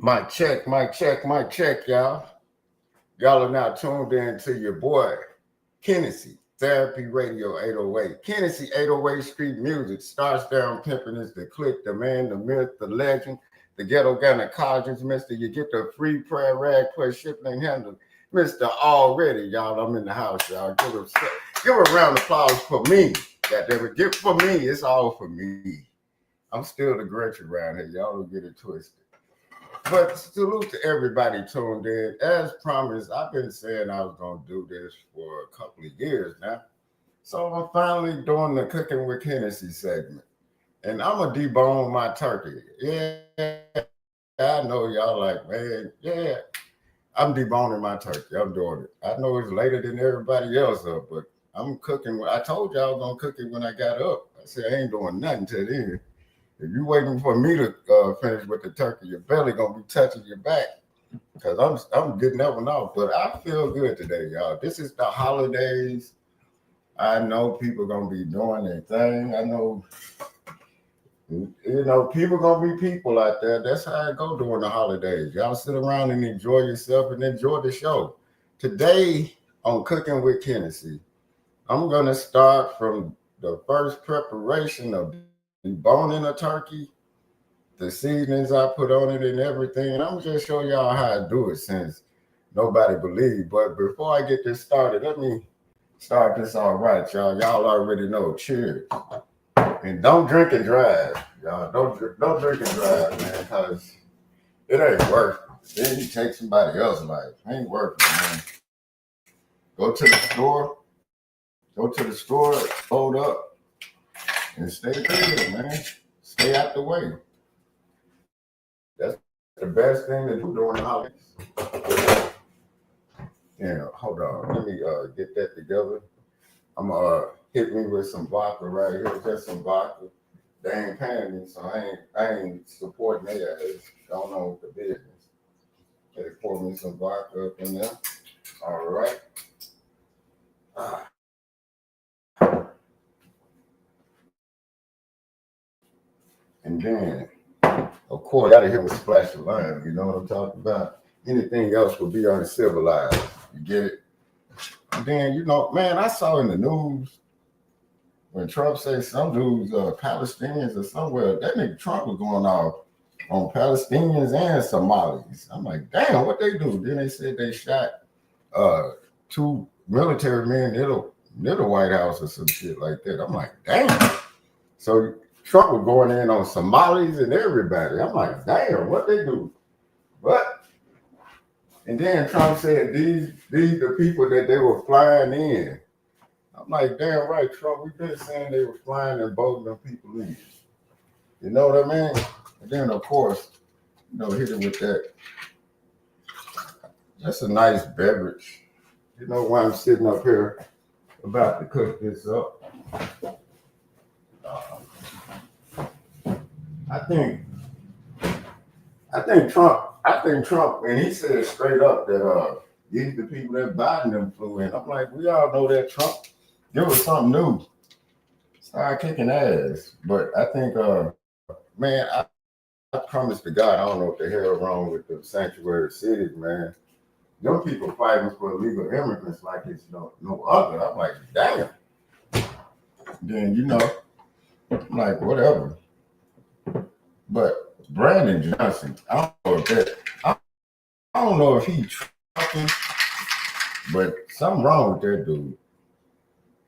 Mic check, mic check, mic check, y'all. Y'all are now tuned in to your boy, Kennessey, Therapy Radio 808. Kennessey 808 Street Music starts down pimping is the click, the man, the myth, the legend, the ghetto gynecologist, Mr. You get the free prayer rag plus shipping and handling. Mr. Already, y'all, I'm in the house, y'all. Give a round of applause for me. Goddammit, give for me. It's all for me. I'm still the Grinch around here. Y'all don't get it twisted. But salute to everybody tuned in. As promised, I've been saying I was going to do this for a couple of years now. So I'm finally doing the Cooking with Kennessey segment. And I'm going to debone my turkey. Yeah, I know y'all like, man, yeah. I'm deboning my turkey. I'm doing it. I know it's later than everybody else up, but I'm cooking. I told y'all I was going to cook it when I got up. I said I ain't doing nothing till then. If you waiting for me to finish with the turkey, your belly gonna be touching your back because I'm getting that one off. But I feel good today, y'all. This is the holidays. I know people gonna be doing their thing. I know, people gonna be people out there. That's how it go during the holidays. Y'all sit around and enjoy yourself and enjoy the show. Today on Cooking with Kennessey, I'm gonna start from the first preparation of deboning a turkey, the seasonings I put on it and everything. And I'm just show y'all how I do it since nobody believed. But before I get this started, let me start this all right, y'all. Y'all already know. Cheers. And don't drink and drive, y'all. Don't drink and drive, man, because it ain't worth it. Then you take somebody else's life. It ain't worth it, man. Go to the store, load up, and stay clear, man. Stay out the way. That's the best thing to do during the holidays. Yeah, hold on. Let me get that together. I'm hit me with some vodka right here, just some vodka. They ain't paying me, so I ain't supporting their ass. Don't know the business. They pour me some vodka up in there. All right. And then, of course, gotta hit with a splash of lime. You know what I'm talking about? Anything else would be uncivilized. You get it? And then, man, I saw in the news when Trump said some dudes, Palestinians or somewhere, that nigga Trump was going off on Palestinians and Somalis. I'm like, damn, what they do? Then they said they shot two military men near the White House or some shit like that. I'm like, damn. So Trump was going in on Somalis and everybody. I'm like, damn, what they do? But and then Trump said these the people that they were flying in. I'm like, damn right, Trump. We've been saying they were flying and boating them people in. You know what I mean? And then of course, hit it with that. That's a nice beverage. You know why I'm sitting up here about to cook this up? I think Trump, and he said straight up that these the people that Biden them flew in. I'm like, we all know that Trump. Give us something new. Start kicking ass. But I think, man, I promise to God, I don't know what the hell wrong with the sanctuary cities, man. Young people fighting for illegal immigrants like it's no other. I'm like, damn. Then, I'm like, whatever. But Brandon Johnson, I don't know if he trucking, but something wrong with that dude.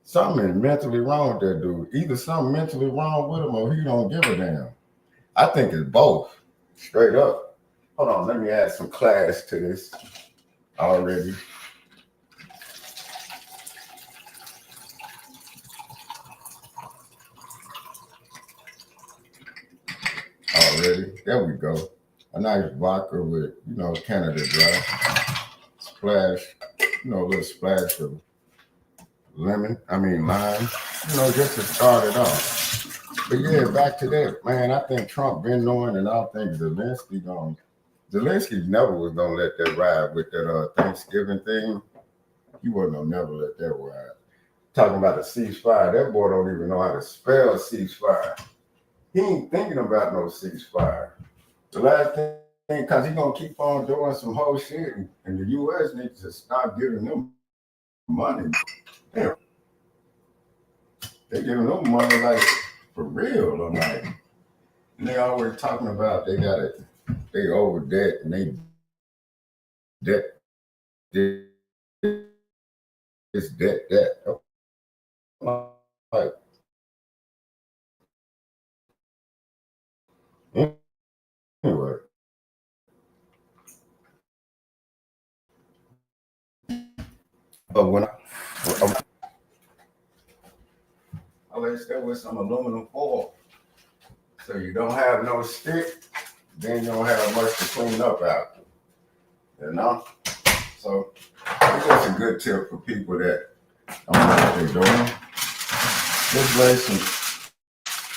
Something is mentally wrong with that dude. Either something mentally wrong with him or he don't give a damn. I think it's both. Straight up. Hold on, let me add some class to this already. There we go. A nice vodka with, Canada Dry. Splash, a little splash of lime, just to start it off. But yeah, back to that, man. I think Trump been knowing, and I don't think Zelensky never was gonna let that ride with that Thanksgiving thing. He wasn't gonna never let that ride. Talking about a ceasefire, that boy don't even know how to spell ceasefire. He ain't thinking about no ceasefire. The last thing because he's gonna keep on doing some whole shit, and the U.S. needs to stop giving them money. Damn, they giving them money like for real. I'm like, and they always talking about they got it, they over debt and they debt this debt that. Like anyway, but when I laced that with some aluminum foil, so you don't have no stick, then you don't have much to clean up after. You know? So it's just a good tip for people that don't know what they're doing. Just lay some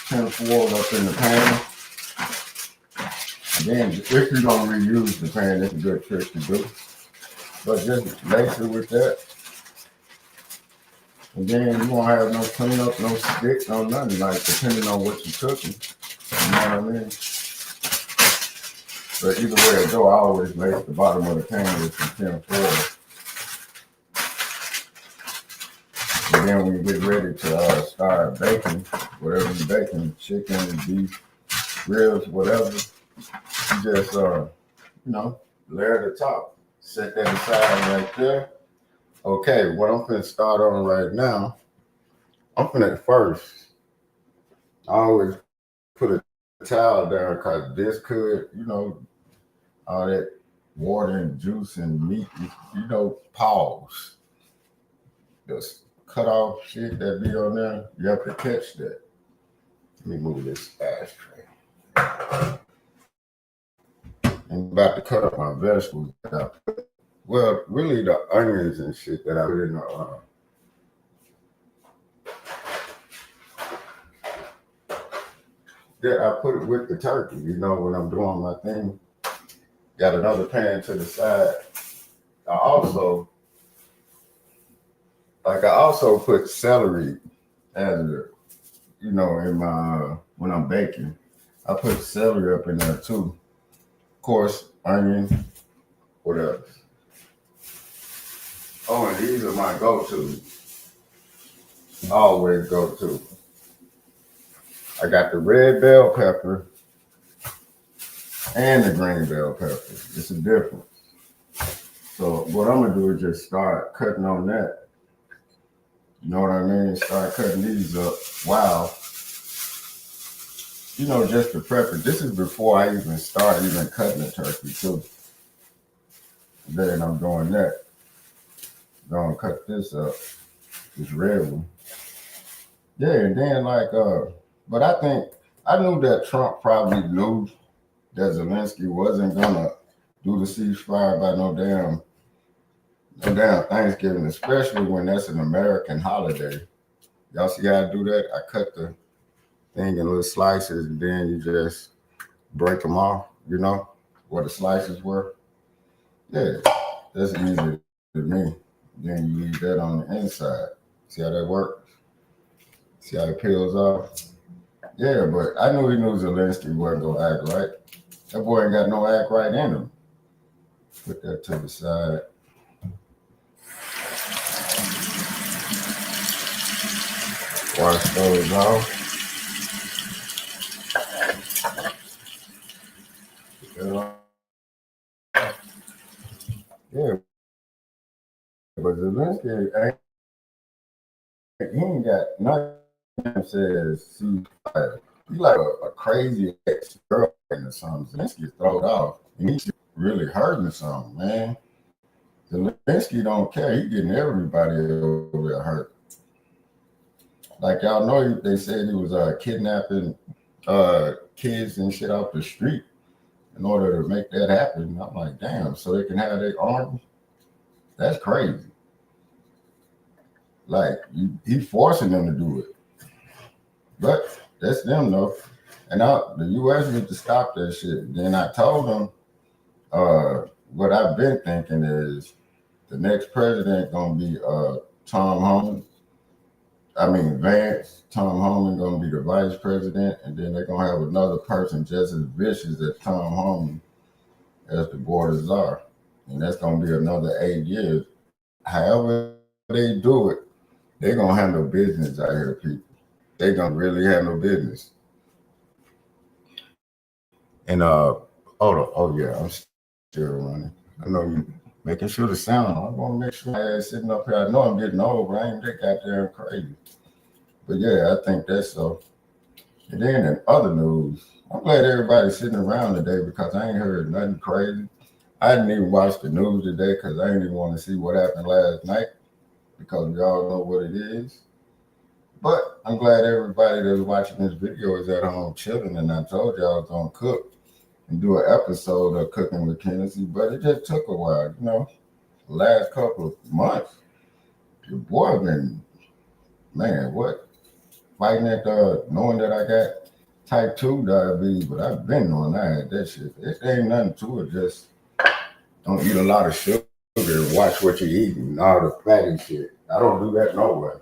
tin foil up in the pan. And then if you don't reuse the pan, it's a good trick to do. But just lace it with that. And then you won't have no cleanup, no stick, no nothing, like depending on what you're cooking. You know what I mean? But either way it go, I always lace the bottom of the pan with some tin foil. And then when you get ready to start baking, whatever you're baking, chicken, beef, ribs, whatever, you just, layer the top. Set that aside right there. Okay, what I'm finna start on right now, I'm finna first, I always put a towel down because this could, all that water and juice and meat, pause. Just cut off shit that be on there, you have to catch that. Let me move this ashtray. I'm about to cut up my vegetables. Well, really the onions and shit that I put in that I put it with the turkey, when I'm doing my thing. Got another pan to the side. I also put celery as in my when I'm baking. I put celery up in there too. Of course, onion, what else? Oh, and these are my go-to. Always go-to. I got the red bell pepper and the green bell pepper. It's a difference. So what I'm gonna do is just start cutting on that. You know what I mean? Start cutting these up. Wow. Just to prep it. This is before I even start cutting the turkey too. Then I'm doing that. Gonna cut this up, this red one. Yeah, and then but I knew that Trump probably knew that Zelensky wasn't gonna do the ceasefire by no damn Thanksgiving, especially when that's an American holiday. Y'all see how I do that? I cut the thing in little slices, and then you just break them off, where the slices were. Yeah, that's easy to me. Then you leave that on the inside. See how that works? See how it peels off? Yeah, but I knew Zelensky wasn't gonna act right. That boy ain't got no act right in him. Put that to the side. Wash those off. Yeah, but Zelensky he ain't got nothing. Says he's like a crazy ex-girlfriend or something. Zelensky thrown off, and he's really hurting something, man. Zelensky don't care. He getting everybody over there hurt. Like y'all know, they said he was kidnapping kids and shit off the street in order to make that happen. I'm like, damn, so they can have their arms? That's crazy. Like, he forcing them to do it. But that's them, though. And the U.S. need to stop that shit. Then I told them, what I've been thinking is the next president going to be Tom Homan. Vance. Tom Homan going to be the vice president. And then they're going to have another person just as vicious as Tom Homan as the borders are. And that's going to be another 8 years. However they do it, they're going to handle business out here, people. They're going to really handle business. And, oh yeah, I'm still running. I know you making sure the sound. I want to make sure I ain't sitting up here. I know I'm getting old, but I ain't that goddamn crazy. But yeah, I think that's so. And then in other news, I'm glad everybody's sitting around today because I ain't heard nothing crazy. I didn't even watch the news today because I didn't even want to see what happened last night because we all know what it is. But I'm glad everybody that's watching this video is at home chilling. And I told you I was going to cook and do an episode of Cooking with Kennessey, but it just took a while, the last couple of months. Your boy been, man, what? Fighting at knowing that I got type 2 diabetes, but I've been knowing I had that shit. It ain't nothing to it, just don't eat a lot of sugar and watch what you're eating, all the fatty shit. I don't do that nowhere.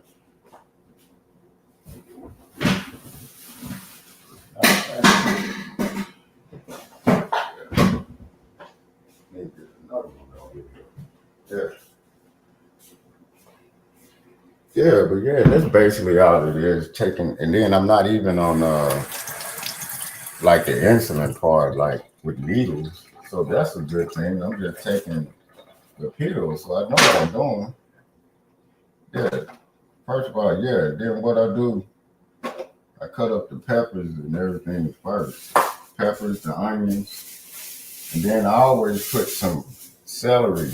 Yeah, but yeah, that's basically all it is. Taking, and then I'm not even on like the insulin part, like with needles. So that's a good thing. I'm just taking the pills, so I know what I'm doing. Yeah. First of all, yeah. Then what I do, I cut up the peppers and everything first. Peppers, the onions, and then I always put some celery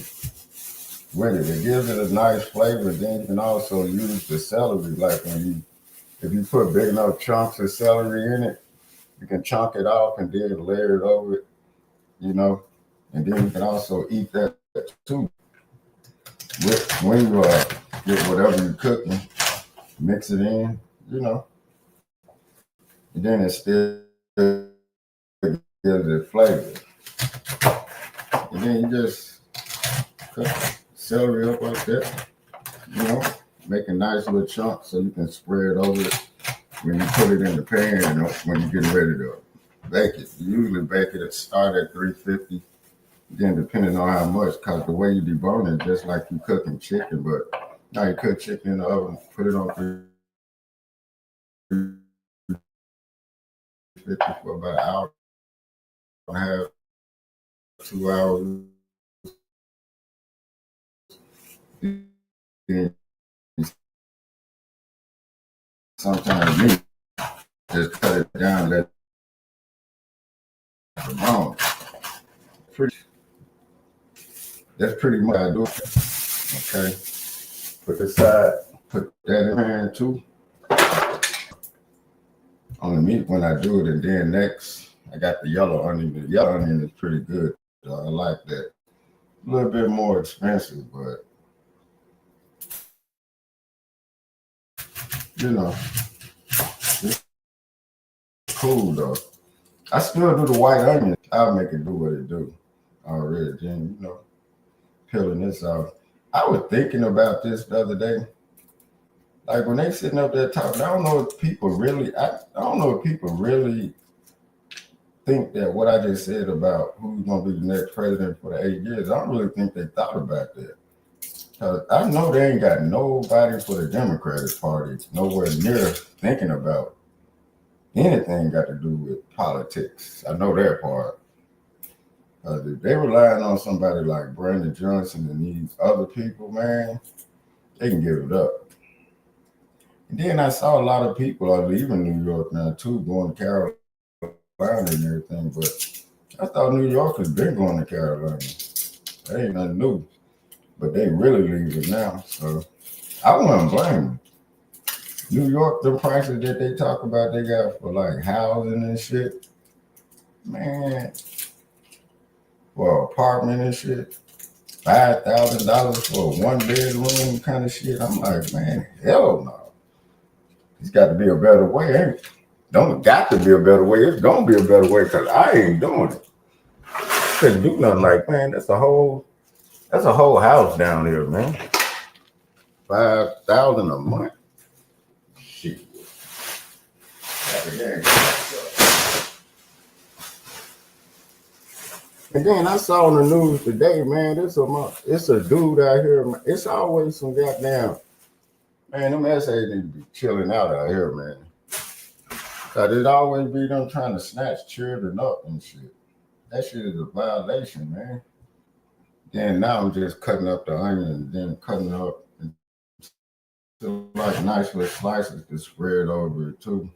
with it. It gives it a nice flavor. Then you can also use the celery, like if you put big enough chunks of celery in it, you can chunk it off and then layer it over it, and then you can also eat that too. When you get whatever you're cooking, mix it in, and then it still gives it flavor. And then you just cut celery up like that, make a nice little chunk so you can spread over it when you put it in the pan when you're getting ready to bake it. You usually bake it start at 350, then depending on how much, because the way you debone it, just like you cooking chicken, but now you cook chicken in the oven, put it on 350 for about an hour and a half, 2 hours. Then sometimes me just cut it down, let it bone. That's pretty much how I do it. Okay. Put this side, put that in the pan too. On the meat when I do it, and then next I got the yellow onion. The yellow onion is pretty good. I like that. A little bit more expensive, but it's cool though. I still do the white onion. I'll make it do what it do already. Then peeling this off. I was thinking about this the other day. Like when they sitting up there talking, I don't know if people really think that what I just said about who's going to be the next president for the 8 years, I don't really think they thought about that. Because I know they ain't got nobody for the Democratic Party nowhere near thinking about anything got to do with politics. I know that part. If they relying on somebody like Brandon Johnson and these other people, man, they can give it up. And then I saw a lot of people are leaving New York now too, going to Carolina and everything. But I thought New Yorkers been going to Carolina. That ain't nothing new. But they really leaving now. So I wouldn't blame them. New York, the prices that they talk about they got for like housing and shit, man, for an apartment and shit, $5,000 for a 1-bedroom kind of shit. I'm like, man, hell no. It's got to be a better way, ain't it? Don't got to be a better way. It's gonna be a better way because I ain't doing it. Couldn't do nothing like, man. That's a whole house down there, man. 5,000 a month. Shit. And then I saw on the news today, man, it's a dude out here. It's always some goddamn, man, them essays need to be chilling out here, man. Cause it always be them trying to snatch children up and shit. That shit is a violation, man. Then now I'm just cutting up the onion and then cutting up into like nice little slices to spread over it too.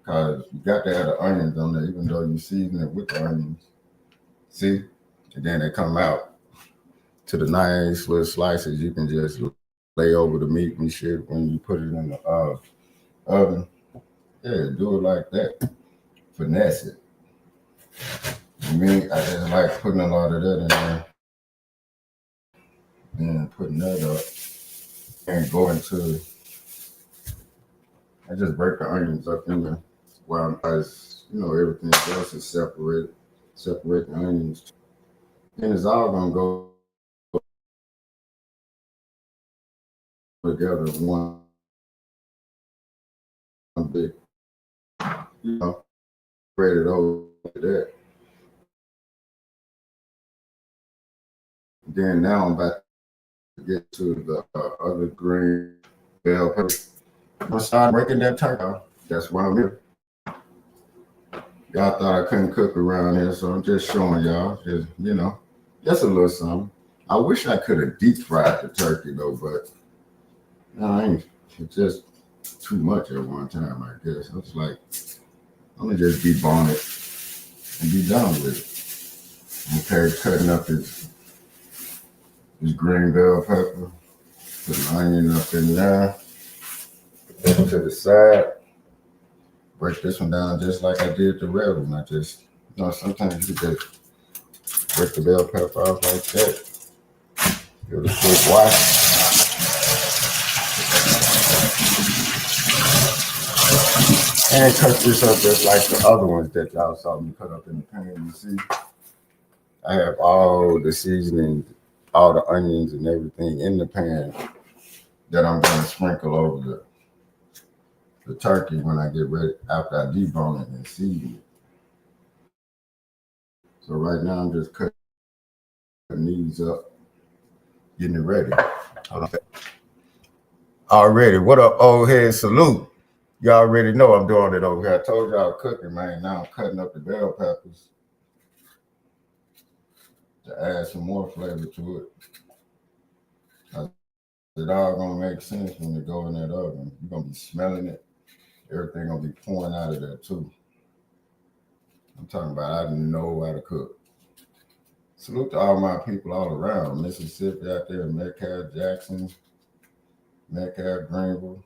Cause you got to have the onions on there, even though you season it with the onions. See? And then they come out to the nice little slices. You can just lay over the meat and shit when you put it in the oven. Yeah, do it like that. Finesse it. Me, I just like putting a lot of that in there. And putting that up. And going to, I just break the onions up in there. While everything else is separated. Separate the onions. And it's all gonna go together in one big, spread it over that. Then now I'm about to get to the other green bell pepper. I'm gonna start breaking that turkey. That's why I'm here. Y'all thought I couldn't cook around here, so I'm just showing y'all. Just a little something. I wish I could have deep fried the turkey though, but it's just too much at one time, I guess. I was like, I'm gonna just debone it and be done with it. Okay, cutting up this green bell pepper, put an onion up in there, to the side. Break this one down just like I did the red one. I just, sometimes you just break the bell pepper off like that. Give it a quick wash. And cut this up just like the other ones that y'all saw me cut up in the pan. You see, I have all the seasonings, all the onions and everything in the pan that I'm going to sprinkle over the turkey when I get ready, after I debone it and season it. So right now I'm just cutting these up, getting it ready. Hold on. Already, what up, old head? Salute. You already know I'm doing it over here. I told y'all cooking, man. Now I'm cutting up the bell peppers to add some more flavor to it. It all gonna make sense when it go in that oven. You're gonna be smelling it. Everything gonna be pouring out of there too. I'm talking about I know how to cook. Salute to all my people all around Mississippi out there, Metcalf, Jackson, Metcalf, Greenville,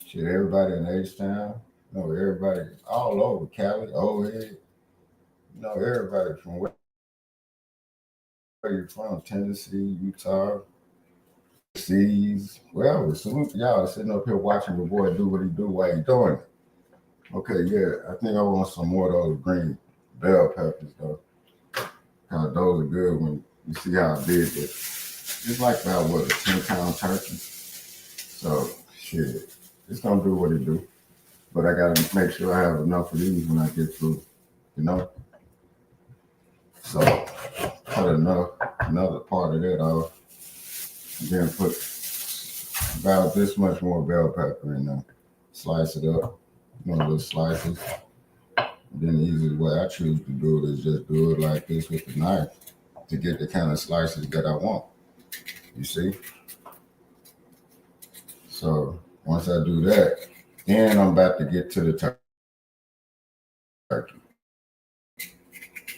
Shit, everybody in H-Town, everybody all over, Cali, Old Head, everybody from where you're from, Tennessee, Utah, Seas, wherever. Salute to y'all sitting up here watching the boy do what he do while he doing it. Okay, yeah, I think I want some more of those green bell peppers though. Those are good when you see how big it is. It's like about a 10-pound turkey. So shit, it's gonna do what it do. But I gotta make sure I have enough of these when I get through, So cut another part of that off. And then put about this much more bell pepper in there. Slice it up, little slices. And then the easiest way I choose to do it is just do it like this with the knife to get the kind of slices that I want. You see? So once I do that, then I'm about to get to the turkey.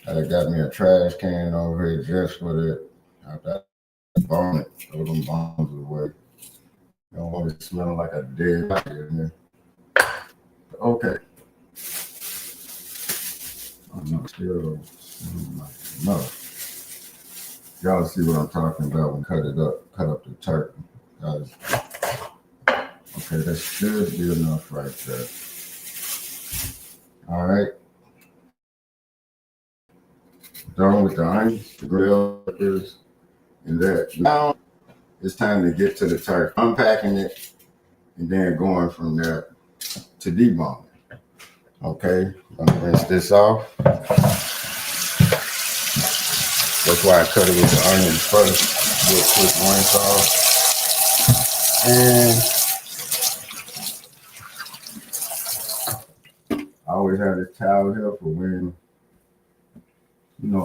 I got me a trash can over here just for that. After I bone it, throw them bones away. You don't want it smelling like a dead body in there. Okay. I'm still no. Y'all see what I'm talking about when cut up the turkey. Okay, that should be enough right there. All right. Done with the onions, the grill peppers, and that. Now it's time to get to the turkey. Unpacking it and then going from there to debone it. Okay, I'm gonna rinse this off. That's why I cut it with the onions first. Do a quick rinse off. And I always have this towel here for when,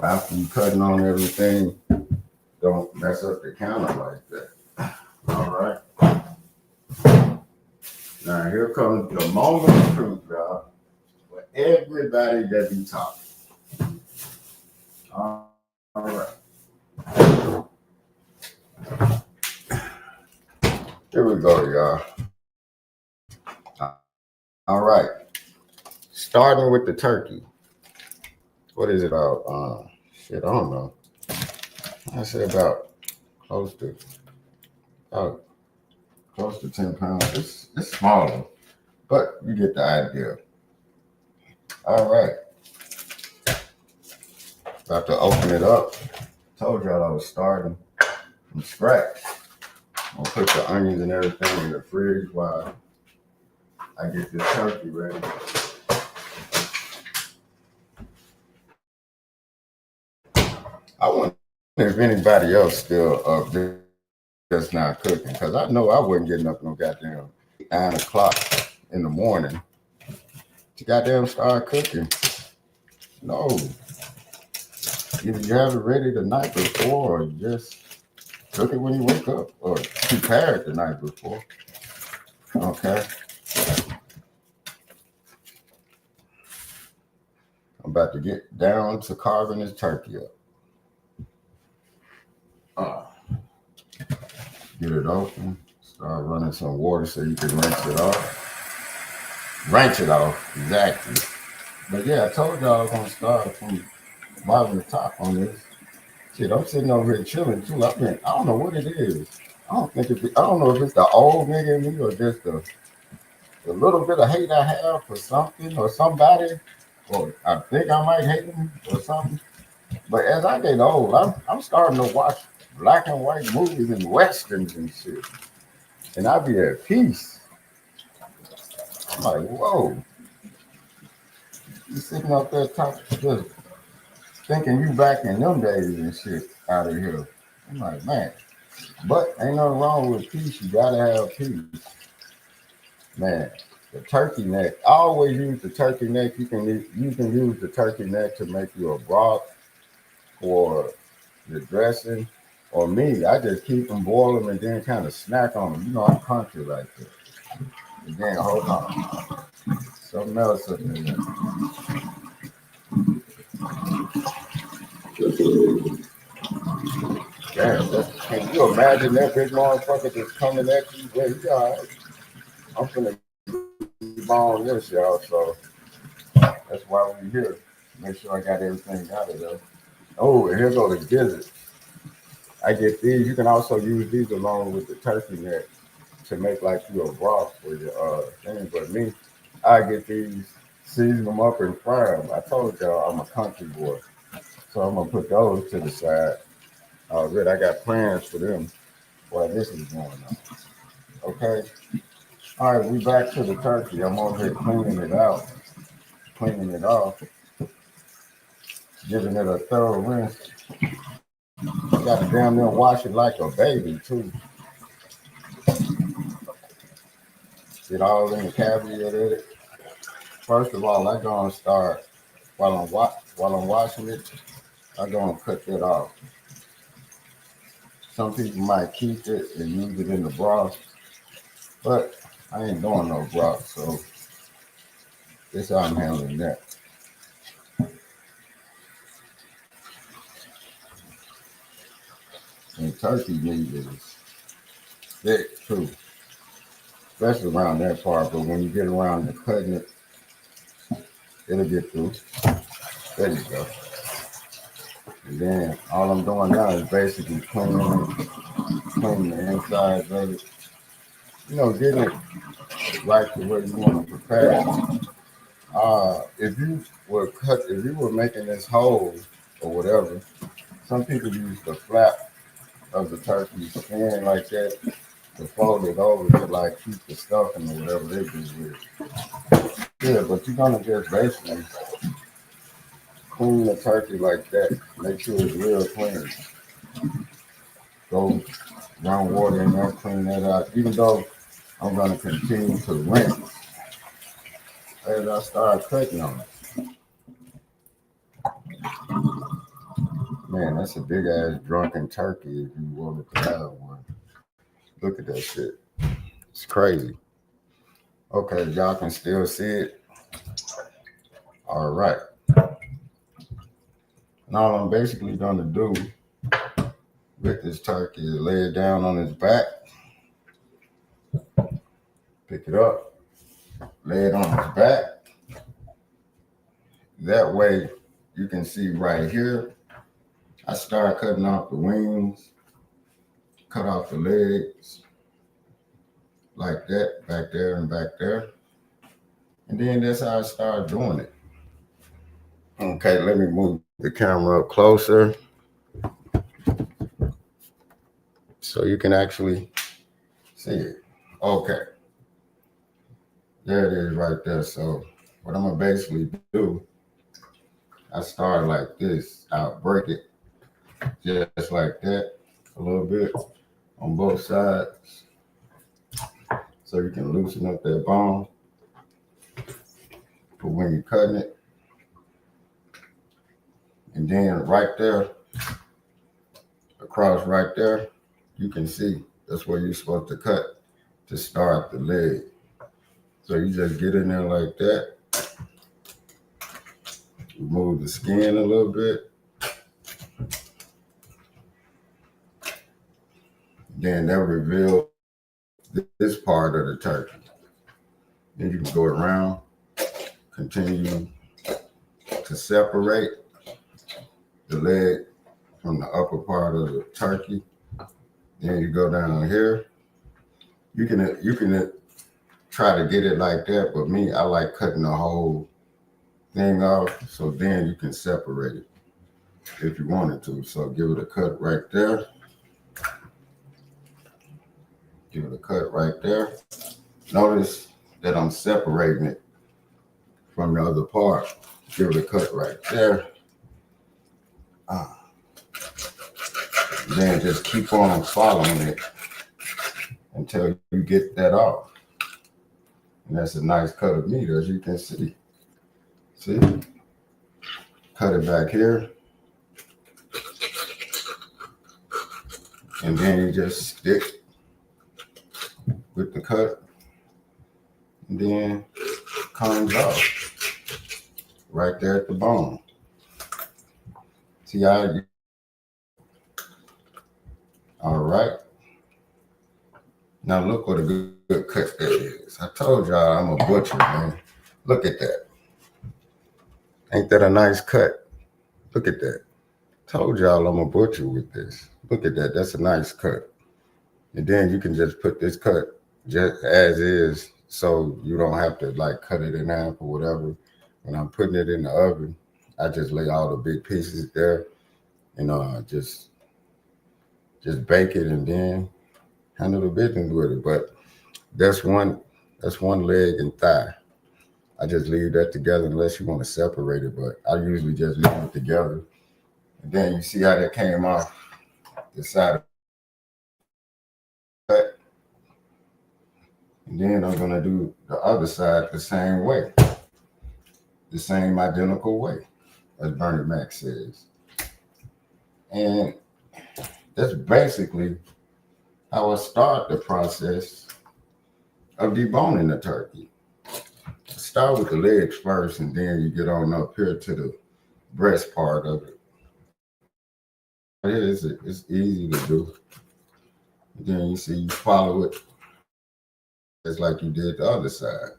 after you cutting on everything, don't mess up the counter like that. All right. Now here comes the moment of truth, y'all. For everybody that be talking. All right. Here we go, y'all. All right. Starting with the turkey. What is it about? I don't know. I say about close to 10 pounds. It's smaller, but you get the idea. All right. About to open it up. Told y'all I was starting from scratch. I'm gonna put the onions and everything in the fridge while I get this turkey ready. I wonder if anybody else still up there just not cooking, because I know I wasn't getting up no goddamn 9 o'clock in the morning to goddamn start cooking. No. Either you have it ready the night before or you just cook it when you wake up or prepare it the night before. Okay. I'm about to get down to carving this turkey up. Get it open. Start running some water so you can rinse it off. Rinse it off, exactly. But yeah, I told y'all I was gonna start from bottom to top on this. Shit, I'm sitting over here chilling too. I don't know what it is. I don't know if it's the old nigga in me or just the little bit of hate I have for something or somebody, or I think I might hate him or something. But as I get old, I'm starting to watch black and white movies and westerns and shit, and I be at peace. I'm like, whoa, you sitting up there talking, just thinking you back in them days and shit out of here. I'm like, man, but ain't nothing wrong with peace. You gotta have peace, man. The turkey neck. I always use the turkey neck. You can use the turkey neck to make you a broth or the dressing. Or me, I just keep them, boil them, and then kind of snack on them. I'm country like that. And then hold on, something else up in there. Damn, can you imagine that big motherfucker just coming at you? Well, you all right. I'm finna be on this, y'all. So that's why we're here. Make sure I got everything out of there. Oh, and here go the gizzard. I get these. You can also use these along with the turkey neck to make like you a broth for your thing. But me, I get these, season them up and fry them. I told y'all I'm a country boy, so I'm gonna put those to the side. Already, I got plans for them while this is going on. Okay. All right, we back to the turkey. I'm over here cleaning it out, cleaning it off, giving it a thorough rinse. I got to damn near wash it like a baby too. Get all in the cavity of it. First of all, I'm gonna start while I'm washing it. I'm gonna cut that off. Some people might keep it and use it in the broth, but I ain't doing no broth, so this how I'm handling that. And turkey meat is thick too, especially around that part. But when you get around to cutting it, it'll get through. There you go. And then all I'm doing now is basically cleaning the insides of it. Getting it right to where you want to prepare it. If you were making this whole or whatever, some people use the flap of the turkey skin like that to fold it over to like keep the stuffing or whatever they do with it. Yeah, but you're gonna just basically clean the turkey like that. Make sure it's real clean. Go run water in there, clean that out. Even though I'm gonna continue to rinse as I start cooking on it. Man, that's a big ass drunken turkey if you wanted to have one. Look at that shit. It's crazy. Okay, y'all can still see it. All right. Now I'm basically gonna do with this turkey is lay it down on his back, pick it up, lay it on his back. That way you can see right here, I start cutting off the wings, cut off the legs, like that, back there and back there. And then that's how I start doing it. Okay, let me move the camera up closer so you can actually see it. Okay. There it is right there. So what I'm gonna basically do, I start like this. I'll break it just like that a little bit on both sides so you can loosen up that bone for when you're cutting it. And then right there, across right there, you can see that's where you're supposed to cut to start the leg. So you just get in there like that, remove the skin a little bit. Then that reveals this part of the turkey. Then you can go around, continue to separate the leg from the upper part of the turkey. Then you go down here. You can try to get it like that, but me, I like cutting the whole thing off, so then you can separate it if you wanted to. So give it a cut right there. Give it a cut right there. Notice that I'm separating it from the other part. Give it a cut right there. Then just keep on following it until you get that off. And that's a nice cut of meat, as you can see. See? Cut it back here. And then you just stick with the cut. And then comes off. Right there at the bone. See how you... All right. Now look what a good cut that is. I told y'all I'm a butcher, man. Look at that. Ain't that a nice cut? Look at that. Told y'all I'm a butcher with this. Look at that. That's a nice cut. And then you can just put this cut just as is, so you don't have to like cut it in half or whatever. When I'm putting it in the oven, I just lay all the big pieces there and just bake it and then handle the business with it. But that's one leg and thigh. I just leave that together unless you want to separate it, but I usually just leave it together. And then you see how that came off the side of the cut. And then I'm gonna do the other side the same way. The same identical way, as Bernie Mac says. And that's basically how I start the process of deboning the turkey. Start with the legs first, and then you get on up here to the breast part of it. It's easy to do. And then you see you follow it just like you did the other side.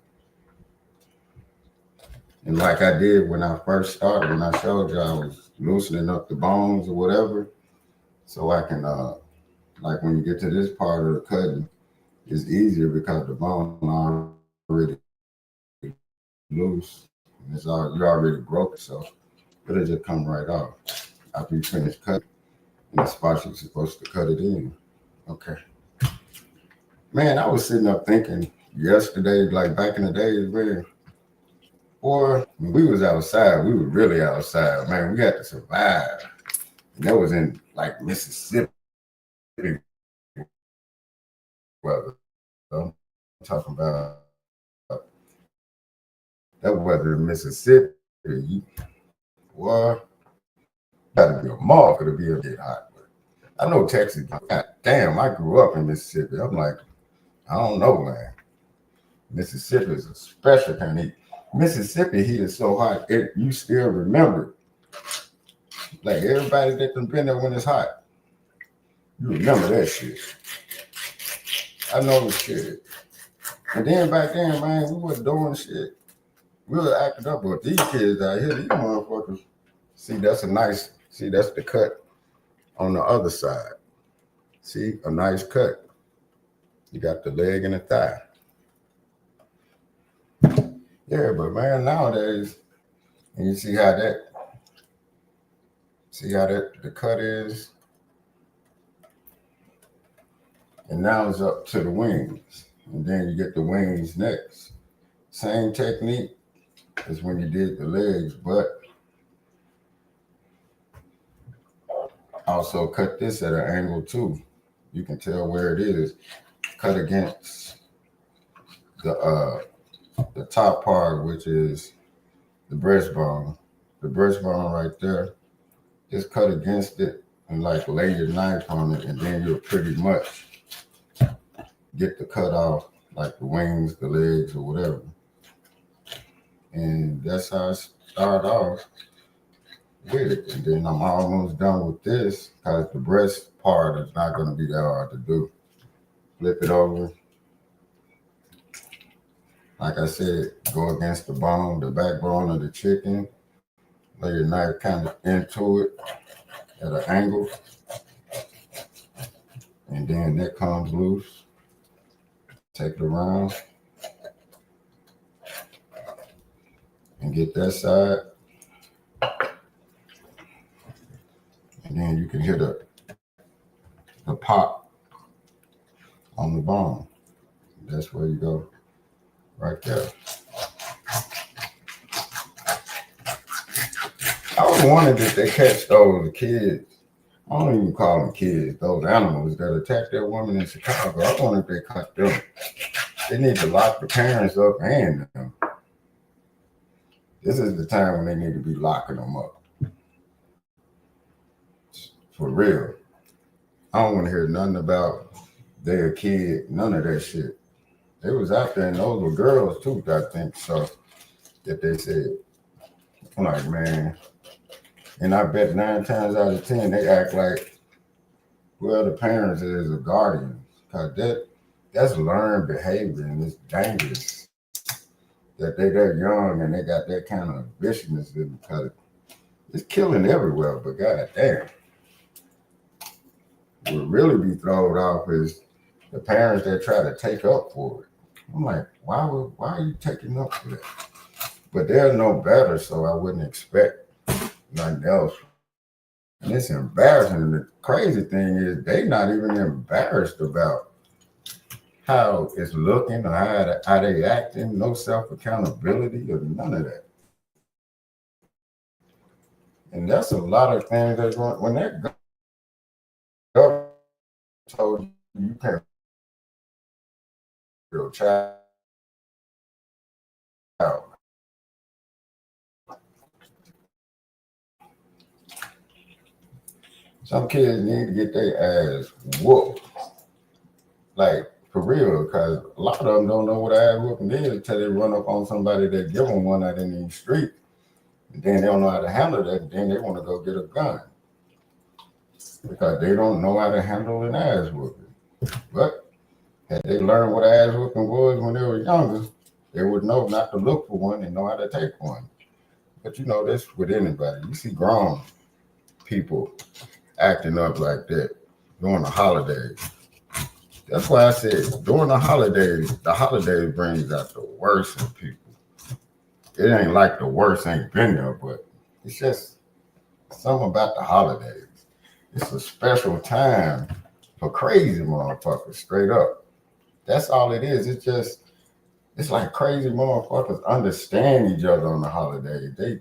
And like I did when I first started, when I showed you I was loosening up the bones or whatever, so I can, like when you get to this part of the cutting, it's easier because the bone already loose. And you already broke it, so it'll just come right off after you finish cutting in the spot you're supposed to cut it in. Okay. Man, I was sitting up thinking yesterday, like back in the days, man, Or when we was outside, we were really outside, man. We had to survive. And that was in like Mississippi weather. So I'm talking about that weather in Mississippi. Well, gotta be a marker to be able to get hot. I know Texas. God damn, I grew up in Mississippi. I'm like, I don't know, man. Mississippi is a special kind of heat. Mississippi heat is so hot, you still remember it. Like everybody that done been there when it's hot, you remember that shit. I know the shit. And then back then, man, we wasn't doing shit. We were acting up, but these kids out here, these motherfuckers, see, that's the cut on the other side. See, a nice cut. You got the leg and the thigh. Yeah, but man, nowadays, and you see how the cut is, and now it's up to the wings, and then you get the wings next. Same technique as when you did the legs, but also cut this at an angle too. You can tell where it is. Cut against the top part, which is the breastbone. The breastbone right there. Just cut against it and like lay your knife on it, and then you'll pretty much get the cut off, like the wings, the legs, or whatever. And that's how I start off with it. And then I'm almost done with this because the breast part is not going to be that hard to do. Flip it over. Like I said, go against the bone, the backbone of the chicken. Lay your knife kind of into it at an angle. And then that comes loose. Take it around. And get that side. And then you can hear the pop on the bone. That's where you go. Right there. I was wondering if they catch those kids. I don't even call them kids, those animals that attacked that woman in Chicago. I wonder if they caught them. They need to lock the parents up and them. This is the time when they need to be locking them up. For real. I don't want to hear nothing about their kid, none of that shit. They was out there, and those were girls too, I think, so that they said. I'm like, man. And I bet 9 times out of 10, they act like whoever the parents is a guardian. Because that's learned behavior, and it's dangerous that they that young and they got that kind of viciousness in them, because it's killing everywhere, but goddamn. What would really be thrown off is the parents that try to take up for it. I'm like, why are you taking up for that? But they're no better, so I wouldn't expect nothing else. And it's embarrassing. And the crazy thing is they're not even embarrassed about how it's looking or how they acting, no self-accountability or none of that. And that's a lot of things that's going, when that government told you can't your child. Some kids need to get their ass whooped. Like, for real, because a lot of them don't know what ass whooping is until they run up on somebody that give them one out in the street. And then they don't know how to handle that, and then they want to go get a gun. Because they don't know how to handle an ass whooping. But had they learned what ass whooping was when they were younger, they would know not to look for one and know how to take one. But you know, that's with anybody. You see grown people acting up like that during the holidays. That's why I said during the holidays brings out the worst in people. It ain't like the worst ain't been there, but it's just something about the holidays. It's a special time for crazy motherfuckers, straight up. That's all it is. It's just It's like crazy motherfuckers understand each other on the holiday.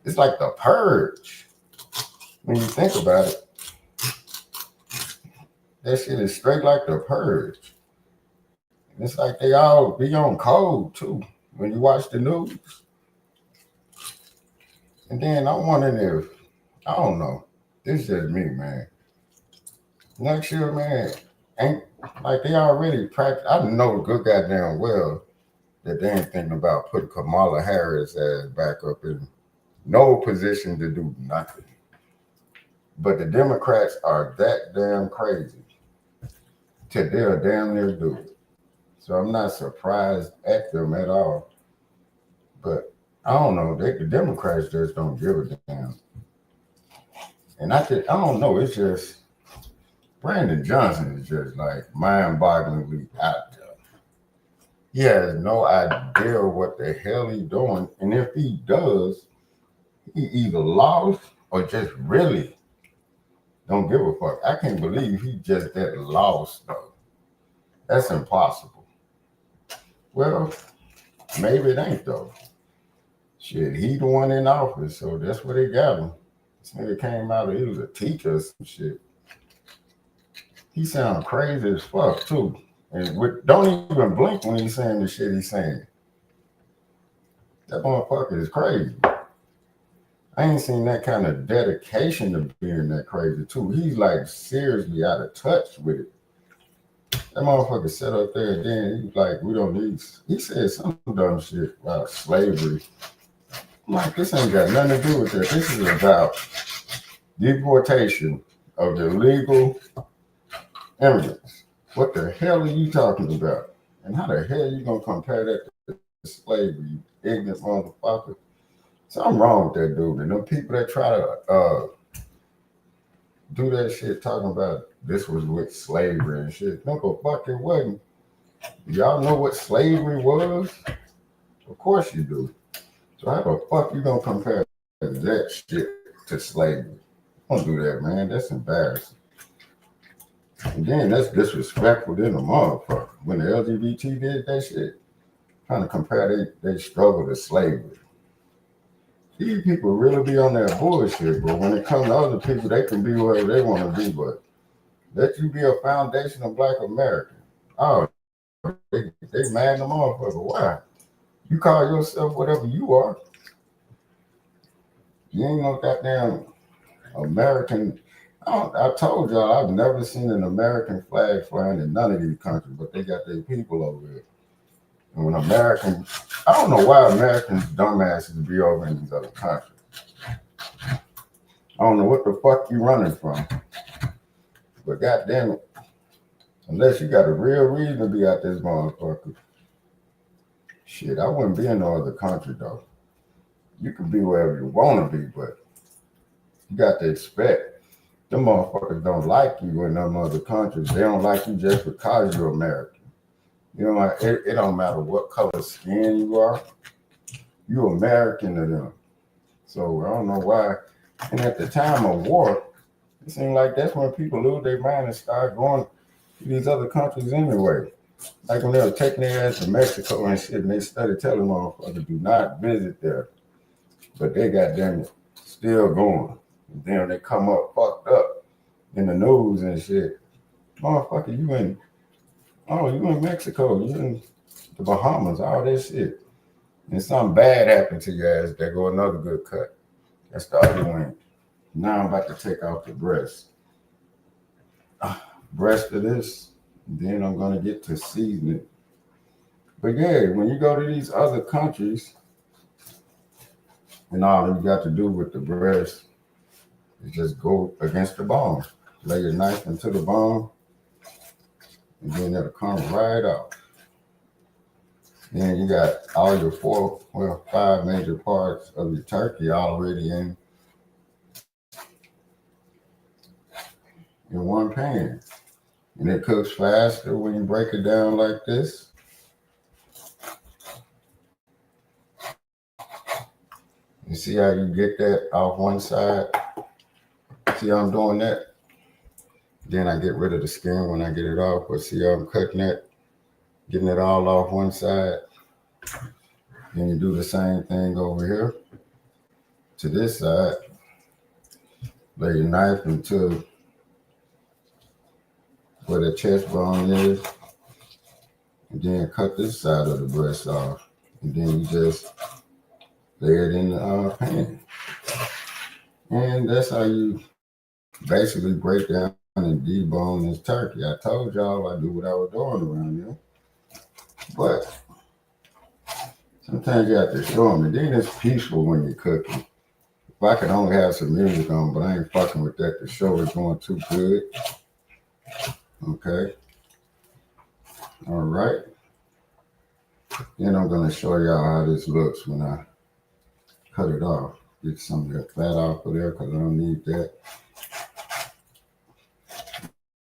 It's like the purge. When you think about it, that shit is straight like the purge. And it's like they all be on code too when you watch the news. And then I'm wondering if, I don't know, this is just me, man. Next year, man, ain't like they already practice. I know good goddamn well that they ain't thinking about putting Kamala Harris ass back up in no position to do nothing. But the Democrats are that damn crazy to they'll damn near do it. So I'm not surprised at them at all. But I don't know, the Democrats just don't give a damn. And I don't know, it's just Brandon Johnson is just like mind-bogglingly out there. He has no idea what the hell he's doing. And if he does, he either lost or just really don't give a fuck. I can't believe he just that lost though. That's impossible. Well, maybe it ain't though. Shit, he the one in office, so that's where they got him. This nigga came out, he was a teacher or some shit. He sound crazy as fuck too. And don't even blink when he's saying the shit he's saying. That motherfucker is crazy. I ain't seen that kind of dedication to being that crazy too. He's like seriously out of touch with it. That motherfucker sat up there and then he was like, we don't need, he said some dumb shit about slavery. I'm like, this ain't got nothing to do with that. This is about deportation of the illegal immigrants. What the hell are you talking about? And how the hell are you gonna compare that to slavery, you ignorant motherfucker? Something wrong with that dude. And them people that try to do that shit talking about this was with slavery and shit. No, the fuck it wasn't. Y'all know what slavery was? Of course you do. So how the fuck you gonna compare that shit to slavery? Don't do that, man. That's embarrassing. And then that's disrespectful to the motherfucker. When the LGBT did that shit, trying to compare they struggle to slavery. These people really be on that bullshit, but when it comes to other people, they can be whatever they want to be, but let you be a foundation of Black American. Oh, they mad the motherfucker. Why? You call yourself whatever you are. You ain't no goddamn American. I told y'all I've never seen an American flag flying in none of these countries, but they got their people over there. And when Americans, I don't know why Americans dumbasses be over in these other countries. I don't know what the fuck you running from. But goddamn it, unless you got a real reason to be out this motherfucker. Shit, I wouldn't be in no other country though. You can be wherever you want to be, but you got to expect them motherfuckers don't like you in them other countries. They don't like you just because you're American. You know, like it don't matter what color skin you are. You're American to them. So I don't know why. And at the time of war, it seemed like that's when people lose their mind and start going to these other countries anyway. Like when they were taking their ass to Mexico and shit, and they started telling motherfuckers, do not visit there. But they goddamn it still going. And then they come up fucked up in the news and shit. Motherfucker, you in Mexico, you in the Bahamas, all that shit. And something bad happened to your ass, there go another good cut. That's the other one. Now I'm about to take off the breast. Breast of this, then I'm gonna get to season it. But yeah, when you go to these other countries, and all you got to do with the breast is just go against the bone. Lay your knife into the bone, and then it'll come right off. Then you got all your 5 major parts of your turkey already in one pan. And it cooks faster when you break it down like this. You see how you get that off one side? See how I'm doing that? Then I get rid of the skin when I get it off. But see how I'm cutting that? Getting it all off one side. Then you do the same thing over here to this side. Lay your knife into where the chest bone is, and then cut this side of the breast off. And then you just lay it in the pan. And that's how you basically break down and debone this turkey. I told y'all I do what I was doing around here. But sometimes you have to show them. And then it's peaceful when you're cooking. If I could only have some music on, but I ain't fucking with that. The show is going too good. Okay. All right. Then I'm going to show y'all how this looks when I cut it off. Get some of that fat off of there because I don't need that.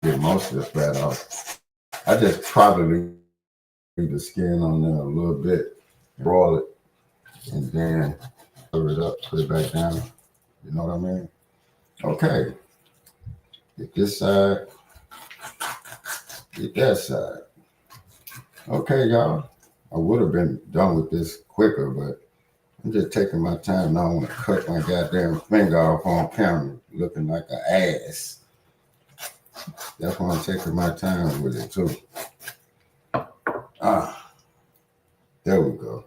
Get most of the fat off. I just probably leave the skin on there a little bit, broil it, and then cover it up, put it back down. You know what I mean? Okay. Get this side. Get that side. Okay, y'all. I would have been done with this quicker, but I'm just taking my time. Now I want to cut my goddamn finger off on camera, looking like an ass. That's why I'm taking my time with it, too. There we go.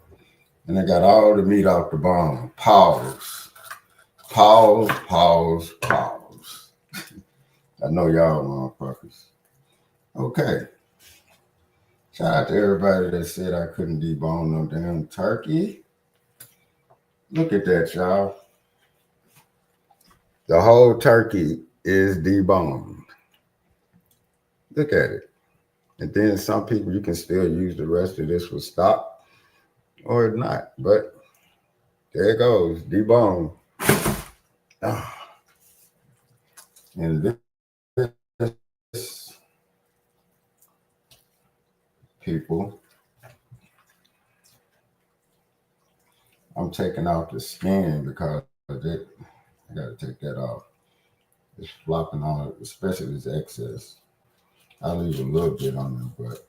And I got all the meat off the bone. Pause. Pause, pause, pause. I know y'all motherfuckers. Okay. Shout out to everybody that said I couldn't debone no damn turkey. Look at that, y'all. The whole turkey is deboned. Look at it. And then some people, you can still use the rest of this for stock or not. But there it goes, deboned. And this, people, I'm taking out the skin because of it. I got to take that off. It's flopping on it, especially this excess. I'll leave a little bit on there, but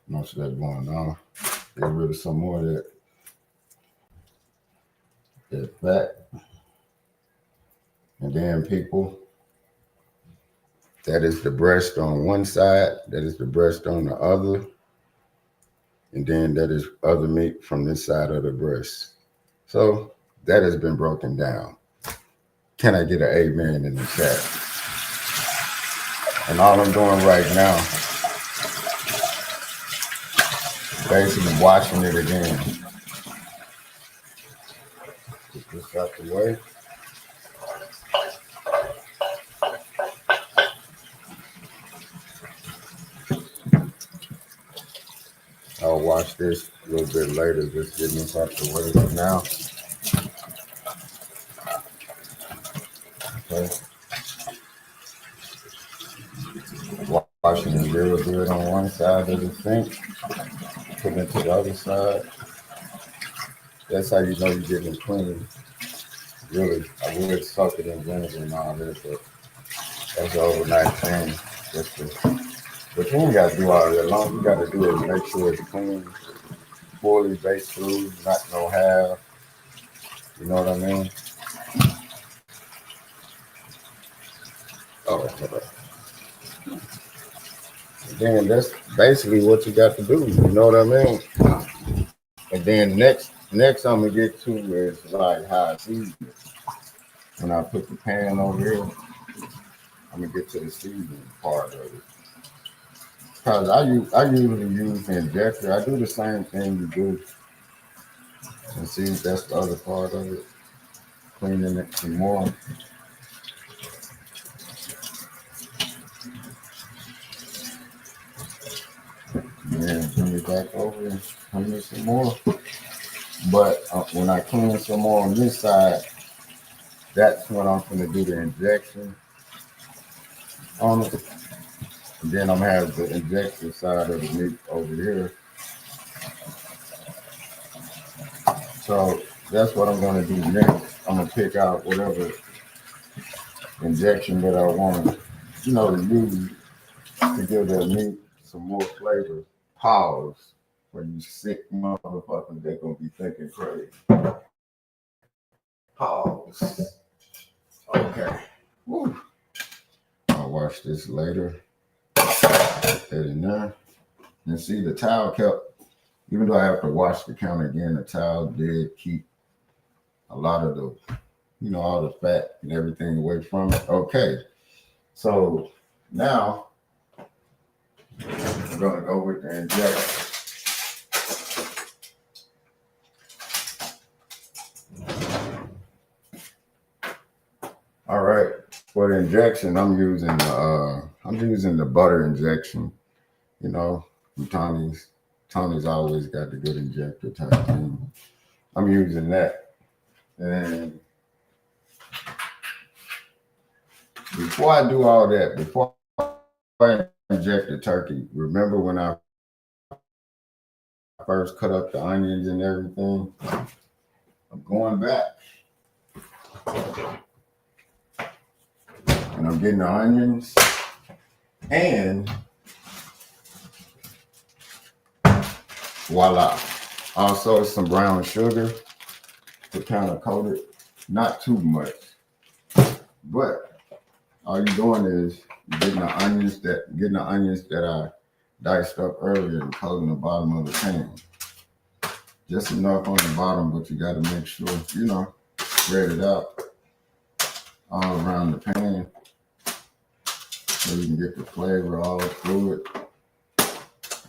most of that going on. Get rid of some more of that fat. And then people, that is the breast on one side, that is the breast on the other, and then that is other meat from this side of the breast. So that has been broken down. Can I get an amen in the chat? And all I'm doing right now, basically watching it again. Get this out the way. I'll watch this a little bit later, just getting this out the way right now. Okay. Washing it real good on one side of the sink, putting it to the other side. That's how you know you're getting it clean. Really, I would soak it in vinegar and all that, but that's an overnight thing. But you ain't got to do all that. Long you got to do is make sure it's clean, fully baked through, not no half. You know what I mean? Oh, then that's basically what you got to do. You know what I mean? And then next I'm gonna get to is like how I season it. When I put the pan over here, I'm gonna get to the seasoning part of it. Cause I usually use the injector. I do the same thing you do. And see, that's the other part of it. Cleaning it some more. Yeah, bring it back over and clean it some more. But when I clean some more on this side, that's when I'm gonna do the injection on it. And then I'm gonna have the injection side of the meat over here. So that's what I'm gonna do next. I'm gonna pick out whatever injection that I want to use to give the meat some more flavor. Pause. For you sick motherfuckers, they're gonna be thinking crazy. Pause. Okay. Woo. I'll wash this later. 39. And see, the towel kept, even though I have to wash the counter again, the towel did keep a lot of the, all the fat and everything away from it. Okay. So now we're gonna go with the injection. All right, for the injection, I'm using the butter injection. From Tony's. Tony's always got the good injector type thing. I'm using that. And before I do all that, before I inject the turkey, remember when I first cut up the onions and everything? I'm going back. And I'm getting the onions and voila. Also some brown sugar to kind of coat it. Not too much. But all you're doing is getting the onions that I diced up earlier and coating the bottom of the pan. Just enough on the bottom, but you got to make sure, spread it out all around the pan so you can get the flavor all through it.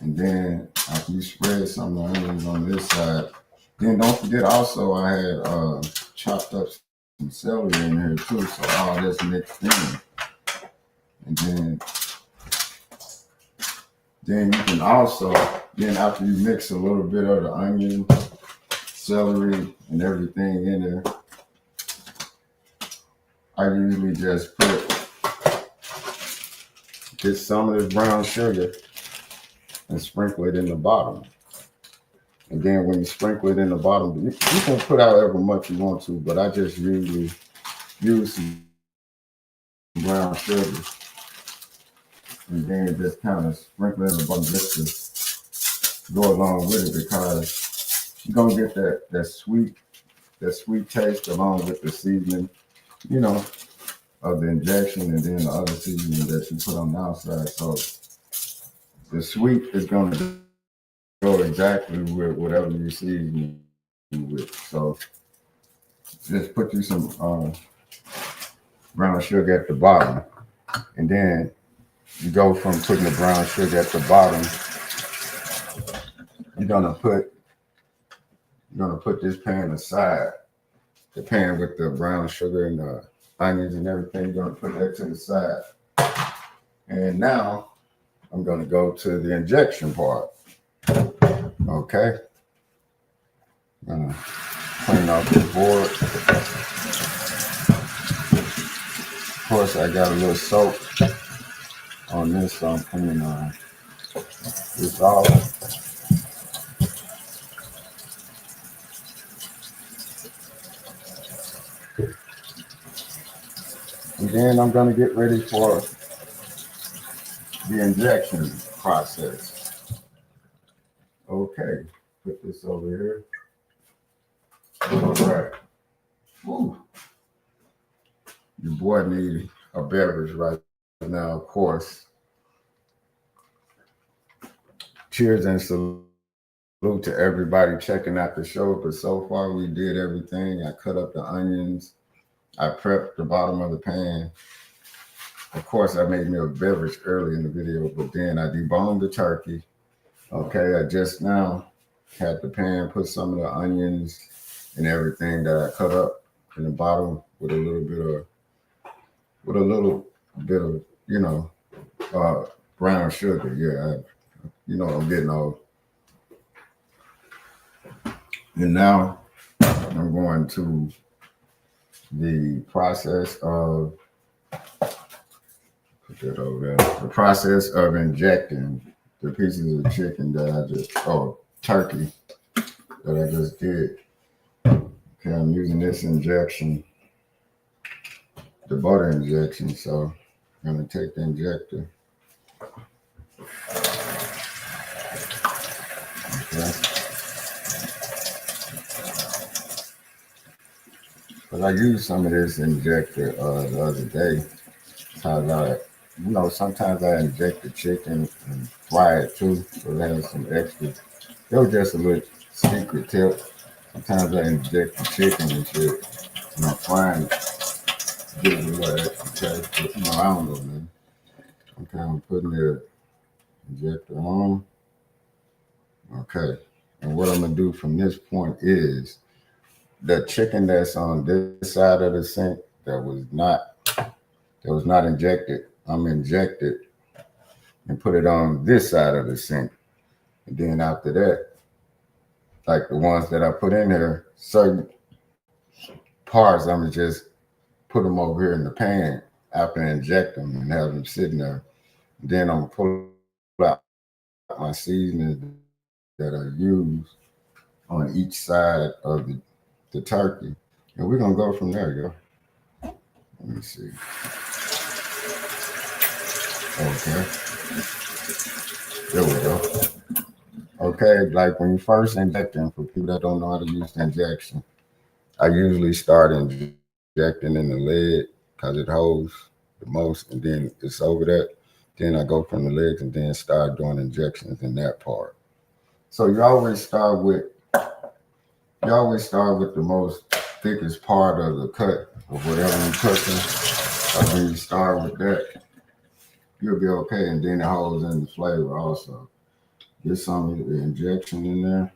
And then after you spread some of the onions on this side, then don't forget also I had chopped up some celery in here too, so all this mixed in. And then you can also, after you mix a little bit of the onion, celery, and everything in there, I usually just get some of this brown sugar and sprinkle it in the bottom. And then when you sprinkle it in the bottom, you can put however much you want to, but I just usually use some brown sugar. And then just kind of sprinkle it in the bottom just to go along with it, because you're going to get that sweet taste along with the seasoning, of the injection, and then the other seasoning that you put on the outside. So the sweet is going to go exactly with whatever you season with. So just put you some brown sugar at the bottom, and then you go from putting the brown sugar at the bottom. You're gonna put this pan aside, the pan with the brown sugar and the onions and everything. You're gonna put that to the side. And now I'm gonna go to the injection part. Okay. I'm gonna clean off the board. Of course, I got a little soap on this, so I'm cleaning this off. And then I'm going to get ready for the injection process. Okay, put this over here. All right. Woo. Your boy needs a beverage right now, of course. Cheers and salute to everybody checking out the show. But so far, we did everything. I cut up the onions. I prepped the bottom of the pan. Of course, I made me a beverage early in the video, but then I deboned the turkey. Okay, I just now had the pan, put some of the onions and everything that I cut up in the bottom with a little bit of, brown sugar. Yeah, I'm getting old. And now I'm going to the process of, put that over there, the process of injecting the pieces of chicken turkey that I just did. Okay, I'm using this injection, the butter injection, so I'm going to take the injector, Okay. But I used some of this injector the other day. Cause sometimes I inject the chicken and fry it too, so it has some extra. It was just a little secret tip. Sometimes I inject the chicken and shit, and I'm frying it, gives it a little extra taste. But, I don't know, man. Okay, I'm putting the injector on. Okay, and what I'm gonna do from this point is the chicken that's on this side of the sink that was not injected. I'm injected and put it on this side of the sink. And then after that, like the ones that I put in there, certain parts, I'm gonna just put them over here in the pan after I inject them and have them sitting there. And then I'm gonna pull out my seasonings that I use on each side of the turkey. And we're gonna go from there, yo. Let me see. Okay, there we go. Okay, like when you first injecting, for people that don't know how to use the injection, I usually start injecting in the leg because it holds the most, and then it's over that. Then I go from the legs and then start doing injections in that part. So you always start with the most thickest part of the cut of whatever you're cooking. Like when you start with that, you'll be okay, and then it holds in the flavor also. Get some of the injection in there,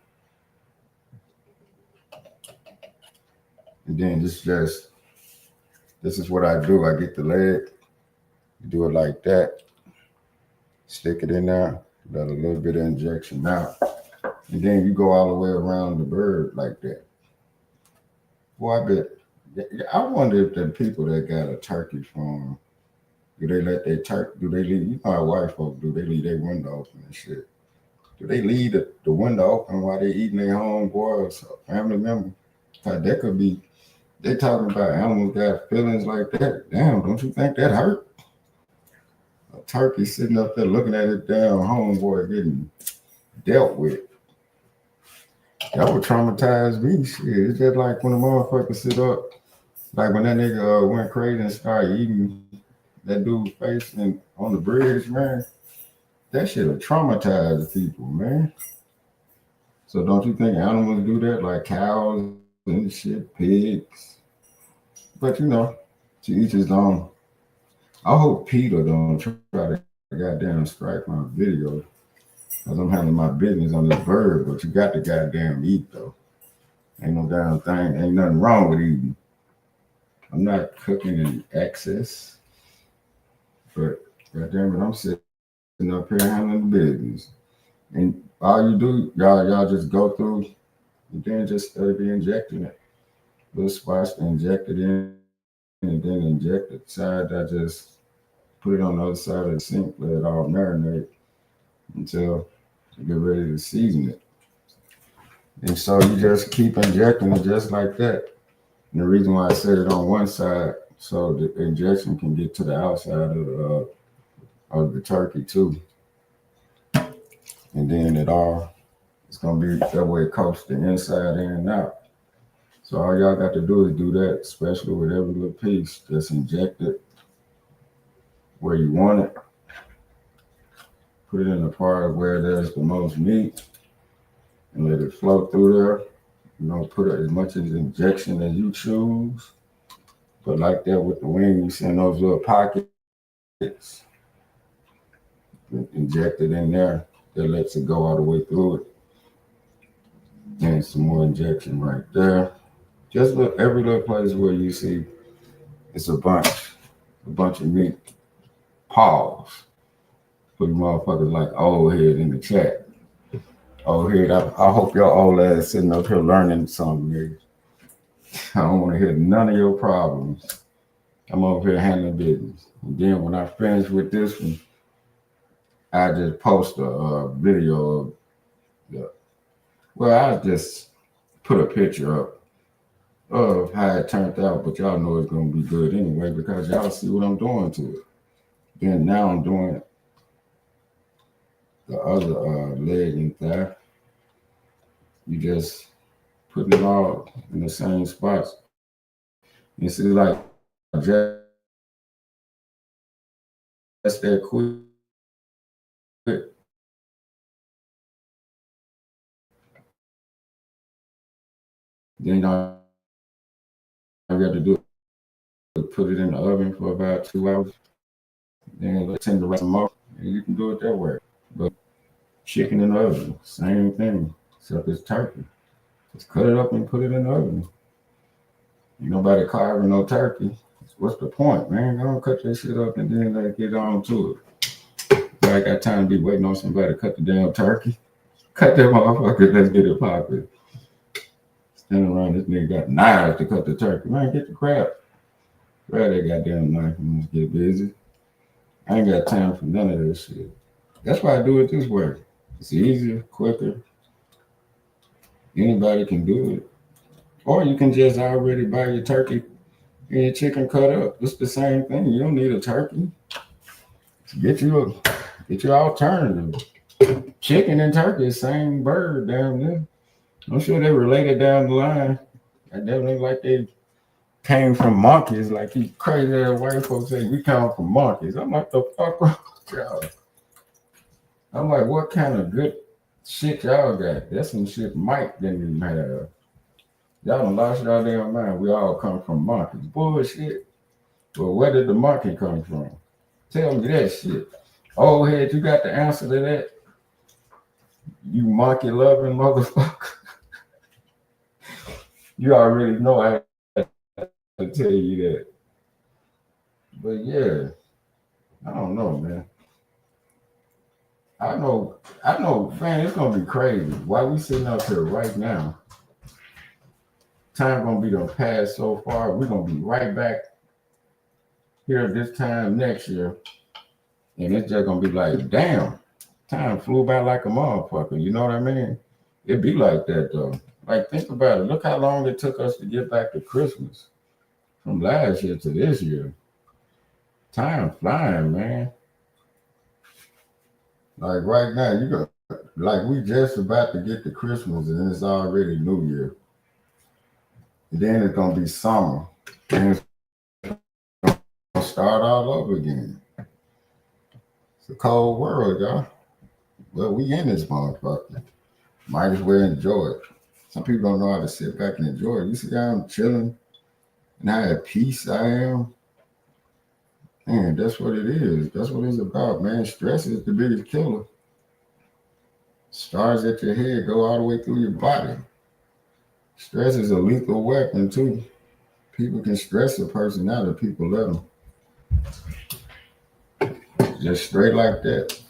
and then this is what I do. I get the leg, do it like that, stick it in there, let a little bit of injection out, and then you go all the way around the bird like that. Boy, I bet. I wonder if the people that got a turkey farm, do they let their turkey? Do they leave? You know how white folks do? They leave their window open and shit. Do they leave the window open while they eating their homeboy or family member? 'Cause that could be. They talking about animals got feelings like that. Damn, don't you think that hurt? A turkey sitting up there looking at his damn homeboy getting dealt with. That would traumatize me. Shit, it's just like when a motherfucker sit up, like when that nigga went crazy and started eating that dude's face and on the bridge, man. That shit will traumatize people, man. So don't you think animals do that, like cows and shit, pigs? But to each his own. I hope Peter don't try to goddamn strike my video because I'm having my business on this bird, but you got to goddamn eat though. Ain't no damn thing. Ain't nothing wrong with eating. I'm not cooking in excess, but goddamn it, I'm sitting up here handling the business. And all you do, y'all just go through and then just start be injecting it. Little spots to inject it in and then inject the side. I just put it on the other side of the sink, let it all marinate until you get ready to season it. And so you just keep injecting it just like that. And the reason why I set it on one side so the injection can get to the outside of the turkey too. And then it's gonna be that way it coats the inside in and out. So all y'all got to do is do that, especially with every little piece. Just inject it where you want it. Put it in the part where there's the most meat and let it flow through there. Put as much as injection as you choose. But like that with the wing, you send those little pockets, inject it in there. That lets it go all the way through it. And some more injection right there. Just look every little place where you see it's a bunch of meat. Pause. Put motherfuckers like old head in the chat. Old head, I hope your old ass sitting up here learning something, nigga. I don't want to hear none of your problems. I'm over here handling business. And then when I finish with this one, I just post a video of I just put a picture up of how it turned out, but y'all know it's gonna be good anyway because y'all see what I'm doing to it. Then now I'm doing the other leg and thigh. You just putting it all in the same spots. And see, like just that quick. Then all you have to do is put it in the oven for about 2 hours. Then let it tenderize some more. And you can do it that way. But chicken in the oven, same thing. Except it's turkey. Just cut it up and put it in the oven. Ain't nobody carving no turkey. What's the point, man? Don't cut that shit up and then let get on to it. I got time to be waiting on somebody to cut the damn turkey. Cut that motherfucker. Let's get it popping. Standing around, this nigga got knives to cut the turkey. Man, get the crap. Grab that goddamn knife and let's get busy. I ain't got time for none of this shit. That's why I do it this way. It's easier, quicker. Anybody can do it. Or you can just already buy your turkey and your chicken cut up. It's the same thing. You don't need a turkey. Get your alternative. Chicken and turkey, same bird down there. I'm sure they related down the line. I definitely like they came from monkeys. Like these crazy ass white folks say we come from monkeys. I'm like, the fuck wrong with y'all? I'm like, what kind of good shit y'all got? That's some shit Mike didn't even have. Y'all done lost y'all damn mind. We all come from monkeys. Bullshit. Well, where did the monkey come from? Tell me that shit. Old head, you got the answer to that? You monkey loving motherfucker. You already know I had to tell you that. But yeah, I don't know, man. I know, man, it's gonna be crazy. Why we sitting up here right now? Time gonna be done passed so far. We're gonna be right back here this time next year. And it's just gonna be like, damn, time flew by like a motherfucker. You know what I mean? It be like that though. Like, think about it. Look how long it took us to get back to Christmas from last year to this year. Time flying, man. Like right now, you got like we just about to get to Christmas and it's already New Year. And then it's gonna be summer. And it's gonna start all over again. It's a cold world, y'all. Well, we in this motherfucker. Might as well enjoy it. Some people don't know how to sit back and enjoy it. You see how I'm chilling and how at peace I am? Man, that's what it is. That's what it's about, man. Stress is the biggest killer. Stars at your head go all the way through your body. Stress is a lethal weapon, too. People can stress a person out if people let them. Just straight like that.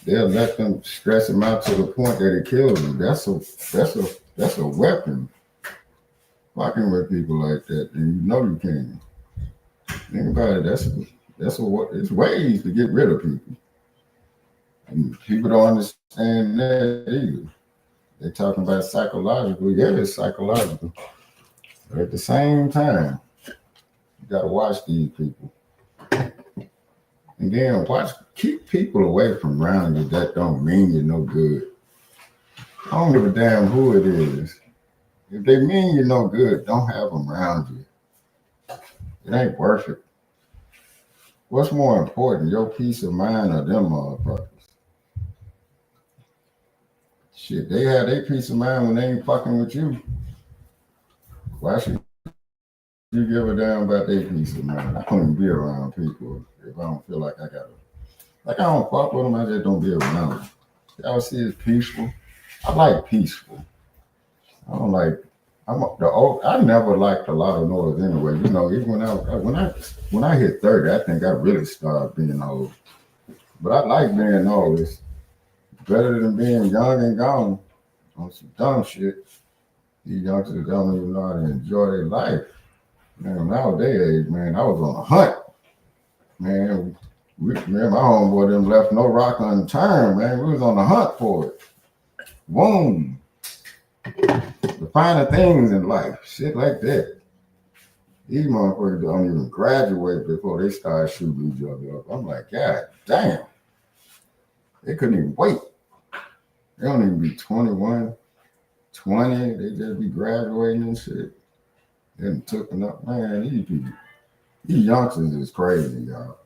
They'll let them stress them out to the point that it kills them. That's a weapon. Fucking with people like that, and you know you can. Think about it. It's ways to get rid of people, and people don't understand that either. They're talking about psychological. Yeah, it's psychological, but at the same time, you gotta watch these people, and then keep people away from around you that don't mean you no good. I don't give a damn who it is. If they mean you no good, don't have them around you. It ain't worth it. What's more important, your peace of mind or them motherfuckers? Shit, they have their peace of mind when they ain't fucking with you. Why should you give a damn about their peace of mind? I don't even be around people if I don't feel like I gotta. Like, I don't fuck with them, I just don't be around them. Y'all see it's peaceful? I like peaceful. I don't like. I never liked a lot of noise anyway. You know, even when I hit 30, I think I really started being old. But I like being old. It's better than being young and gone on some dumb shit. These youngsters don't even know how to enjoy their life. Man, nowadays, man, I was on a hunt. Man, my homeboy didn't left no rock unturned, man. We was on the hunt for it. Boom. The finer things in life, shit like that. These motherfuckers don't even graduate before they start shooting each other up. I'm like, God damn. They couldn't even wait. They don't even be 21. 20, they just be graduating and shit. Then took up, man, these people, these youngsters is crazy, y'all.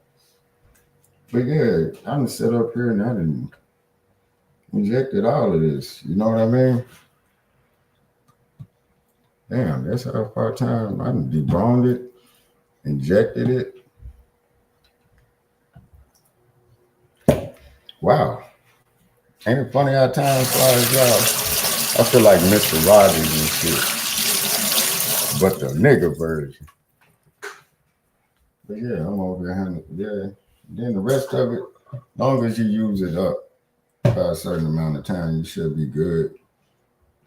But yeah, I'm gonna sit up here and I done injected all of this. You know what I mean? Damn, that's how far time I done deboned it, injected it. Wow. Ain't it funny how time flies, y'all? I feel like Mr. Rogers and shit. But the nigga version. But yeah, I'm over here. Yeah. Then the rest of it, as long as you use it up by a certain amount of time, you should be good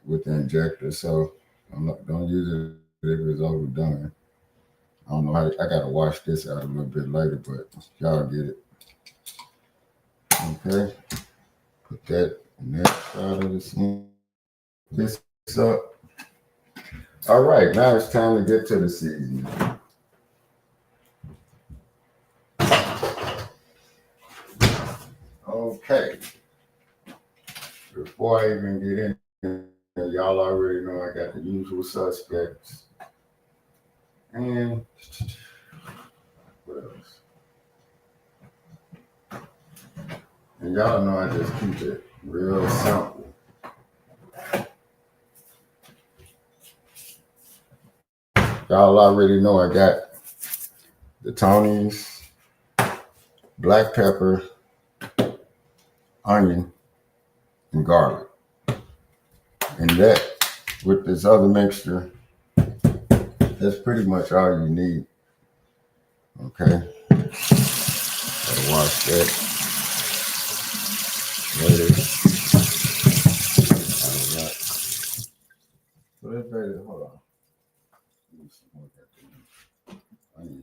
with the injector. So don't use it if it's overdone. I don't know how I gotta wash this out a little bit later, but y'all get it. Okay. Put that in that side of the sink. This up. All right, now it's time to get to the seasoning. Okay. Before I even get in, y'all already know I got the usual suspects. And what else? And y'all know I just keep it real simple. Y'all already know I got the Tony's, black pepper, onion, and garlic. And that, with this other mixture, that's pretty much all you need. Okay. Gotta wash that later. All right. So that's ready. Hold on. Onion.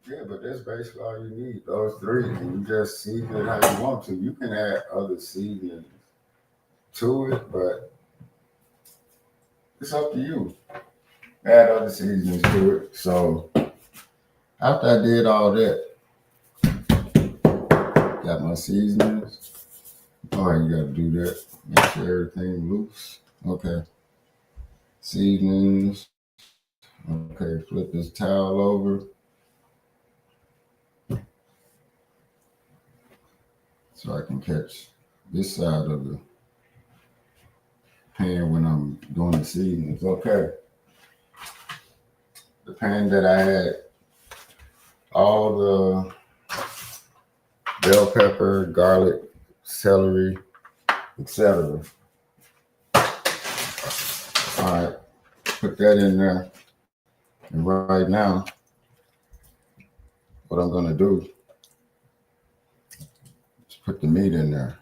Yeah, but that's basically all you need. Those three, and you just season it how you want to. You can add other seasonings to it, but it's up to you. Add other seasonings to it. So after I did all that, got my seasonings. All right, you gotta do that. Make sure everything loose. Okay. Seasonings. Okay, flip this towel over. So I can catch this side of the pan when I'm doing the seasonings. Okay. The pan that I had all the bell pepper, garlic, celery, etc. All right, put that in there. And right now, what I'm gonna do is put the meat in there.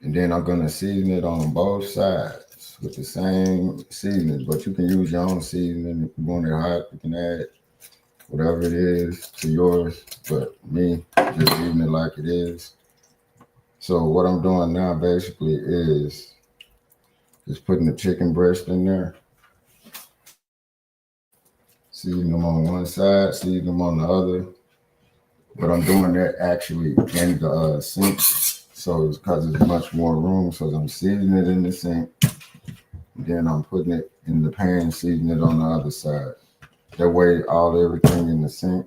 And then I'm gonna season it on both sides with the same seasoning, but you can use your own seasoning. If you want it hot, you can add whatever it is to yours, but me, just leaving it like it is. So what I'm doing now basically is just putting the chicken breast in there, season them on one side, season them on the other. But I'm doing that actually in the sink, so it's because there's much more room. So I'm seasoning it in the sink, then I'm putting it in the pan, seasoning it on the other side. That way, everything in the sink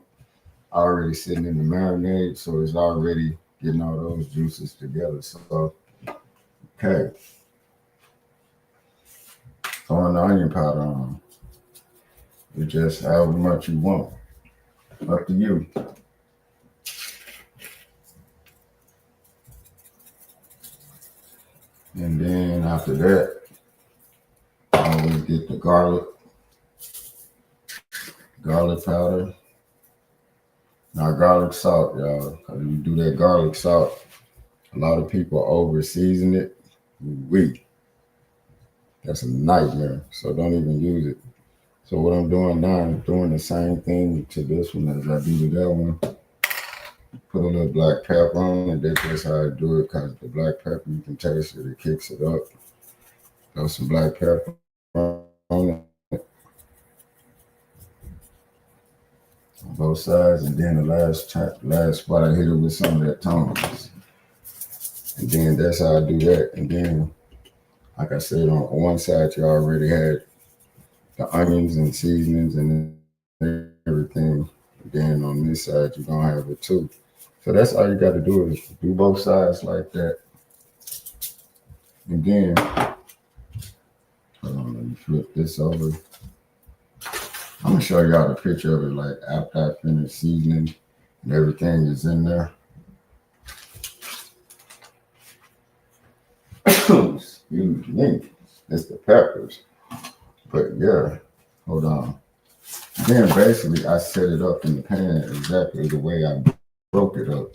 already sitting in the marinade, so it's already getting all those juices together. So, okay, throwing the onion powder on. It's just however much you want. Up to you. And then after that, I always get the garlic powder. Now garlic salt, y'all. Because when you do that garlic salt, a lot of people over season it. That's a nightmare. So don't even use it. So what I'm doing now, I'm doing the same thing to this one as I do to that one. Put a little black pepper on it. That's just how I do it, because the black pepper, you can taste it. It kicks it up. Throw some black pepper on it. both sides, and then the last spot I hit it with some of that tone. And then that's how I do that. And then, like I said, on one side you already had the onions and seasonings and everything. And then on this side you're gonna have it too. So that's all you got to do is do both sides like that. And then, hold on, let me flip this over. I'm gonna show y'all the picture of it like after I finish seasoning and everything is in there. Excuse me, it's the peppers. But yeah, hold on. Then basically I set it up in the pan exactly the way I broke it up.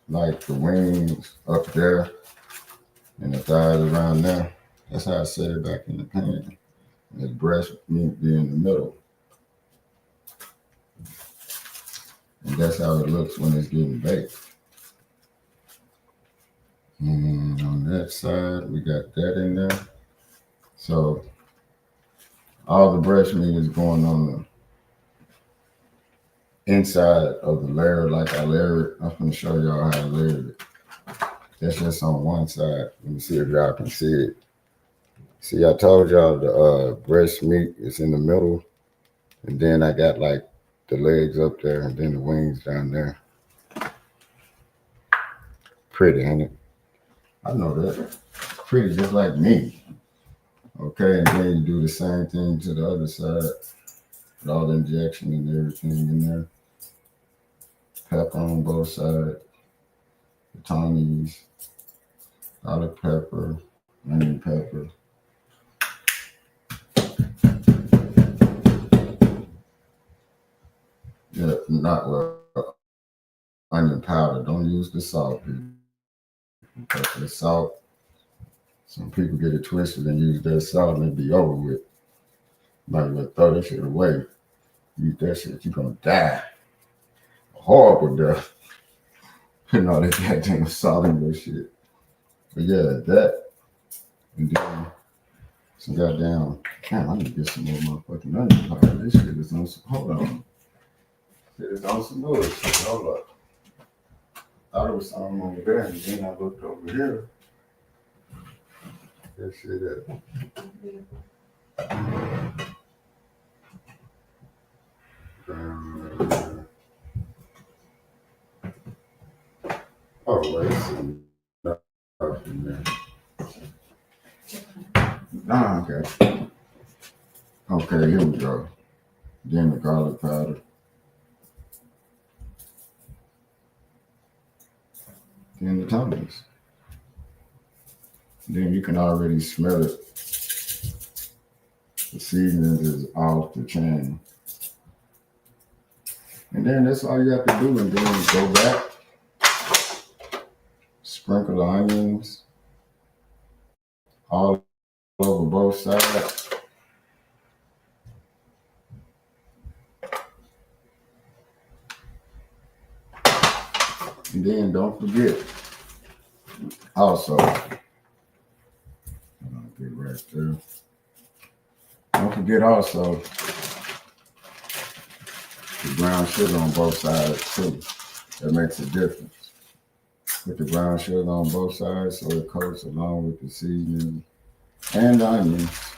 Like the wings up there and the thighs around there. That's how I set it back in the pan. And the breast meat be in the middle. And that's how it looks when it's getting baked. And on that side, we got that in there. So all the breast meat is going on the inside of the layer like I layered it. I'm going to show y'all how I layered it. That's just on one side. Let me see if y'all can see it. See, I told y'all the breast meat is in the middle. And then I got like the legs up there and then the wings down there. Pretty, ain't it? I know that. Pretty just like me. Okay, and then you do the same thing to the other side. With all the injection and everything in there. Pepper on both sides. The Tony's, garlic pepper, onion pepper. Yeah, not onion powder. Don't use the salt, people. Because the salt, some people get it twisted and use that salt and it be over with. Might as well throw that shit away. Eat that shit, you're gonna die. A horrible death. Putting all that goddamn salt in your shit. But yeah, that. And then some goddamn, damn, I need to get some more motherfucking onion powder. This shit is on some, hold on. Shit is on some bullshit. Hold up. Thought it was something over there, and then I looked over here. That shit is. Oh, wait, some stuff in there. Ah, okay. Okay, here we go. Then the garlic powder. Then the tongues. Then you can already smell it. The seasoning is off the chain. And then that's all you have to do. And then go back, sprinkle the onions all over both sides. And then don't forget, also, I'll get right there. Don't forget also the brown sugar on both sides too. That makes a difference. Put the brown sugar on both sides so it coats along with the seasoning and the onions.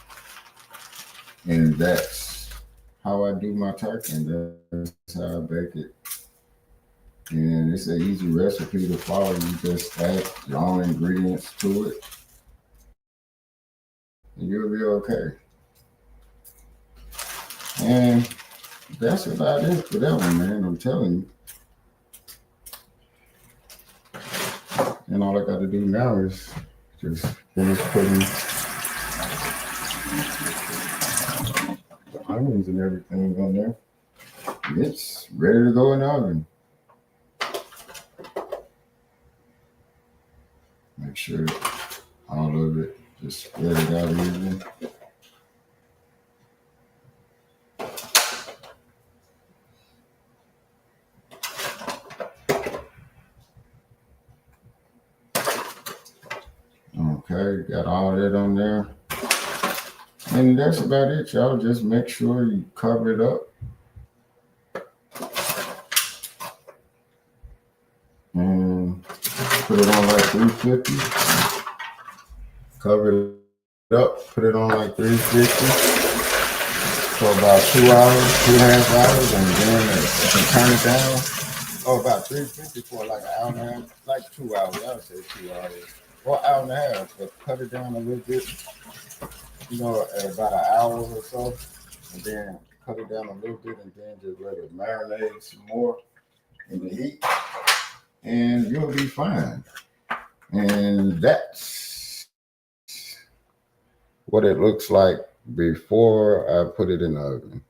And that's how I do my turkey, and that's how I bake it. And it's an easy recipe to follow. You just add your own ingredients to it, and you'll be okay. And that's about it for that one, man. I'm telling you. And all I got to do now is just finish putting the onions and everything on there. And it's ready to go in the oven. Make sure all of it just spread it out even. Okay, got all that on there. And that's about it, y'all. Just make sure you cover it up. And put it on like 350. Cover it up, put it on like 350 for about 2 hours, 2.5 hours, and then turn it down. Oh, about 350 for like an hour and a half, like 2 hours. I would say 2 hours. Or hour and a half, but cut it down a little bit, at about an hour or so, and then cut it down a little bit, and then just let it marinate some more in the heat, and you'll be fine. And that's what it looks like before I put it in the oven.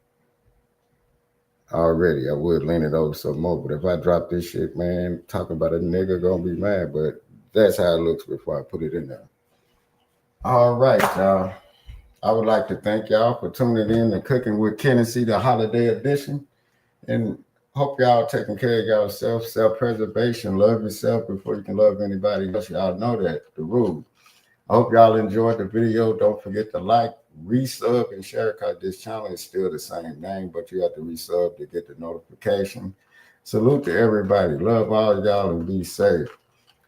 Already, I would lean it over some more, but if I drop this shit, man, talking about a nigga gonna be mad, but that's how it looks before I put it in there. All right, y'all. I would like to thank y'all for tuning in to Cooking with Kennessey, the holiday edition. And hope y'all taking care of yourself, self-preservation, love yourself before you can love anybody else. Y'all know that, the rule. I hope y'all enjoyed the video. Don't forget to like, resub, and share, because this channel is still the same name, but you have to resub to get the notification. Salute to everybody. Love all y'all and be safe.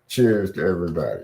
Cheers to everybody.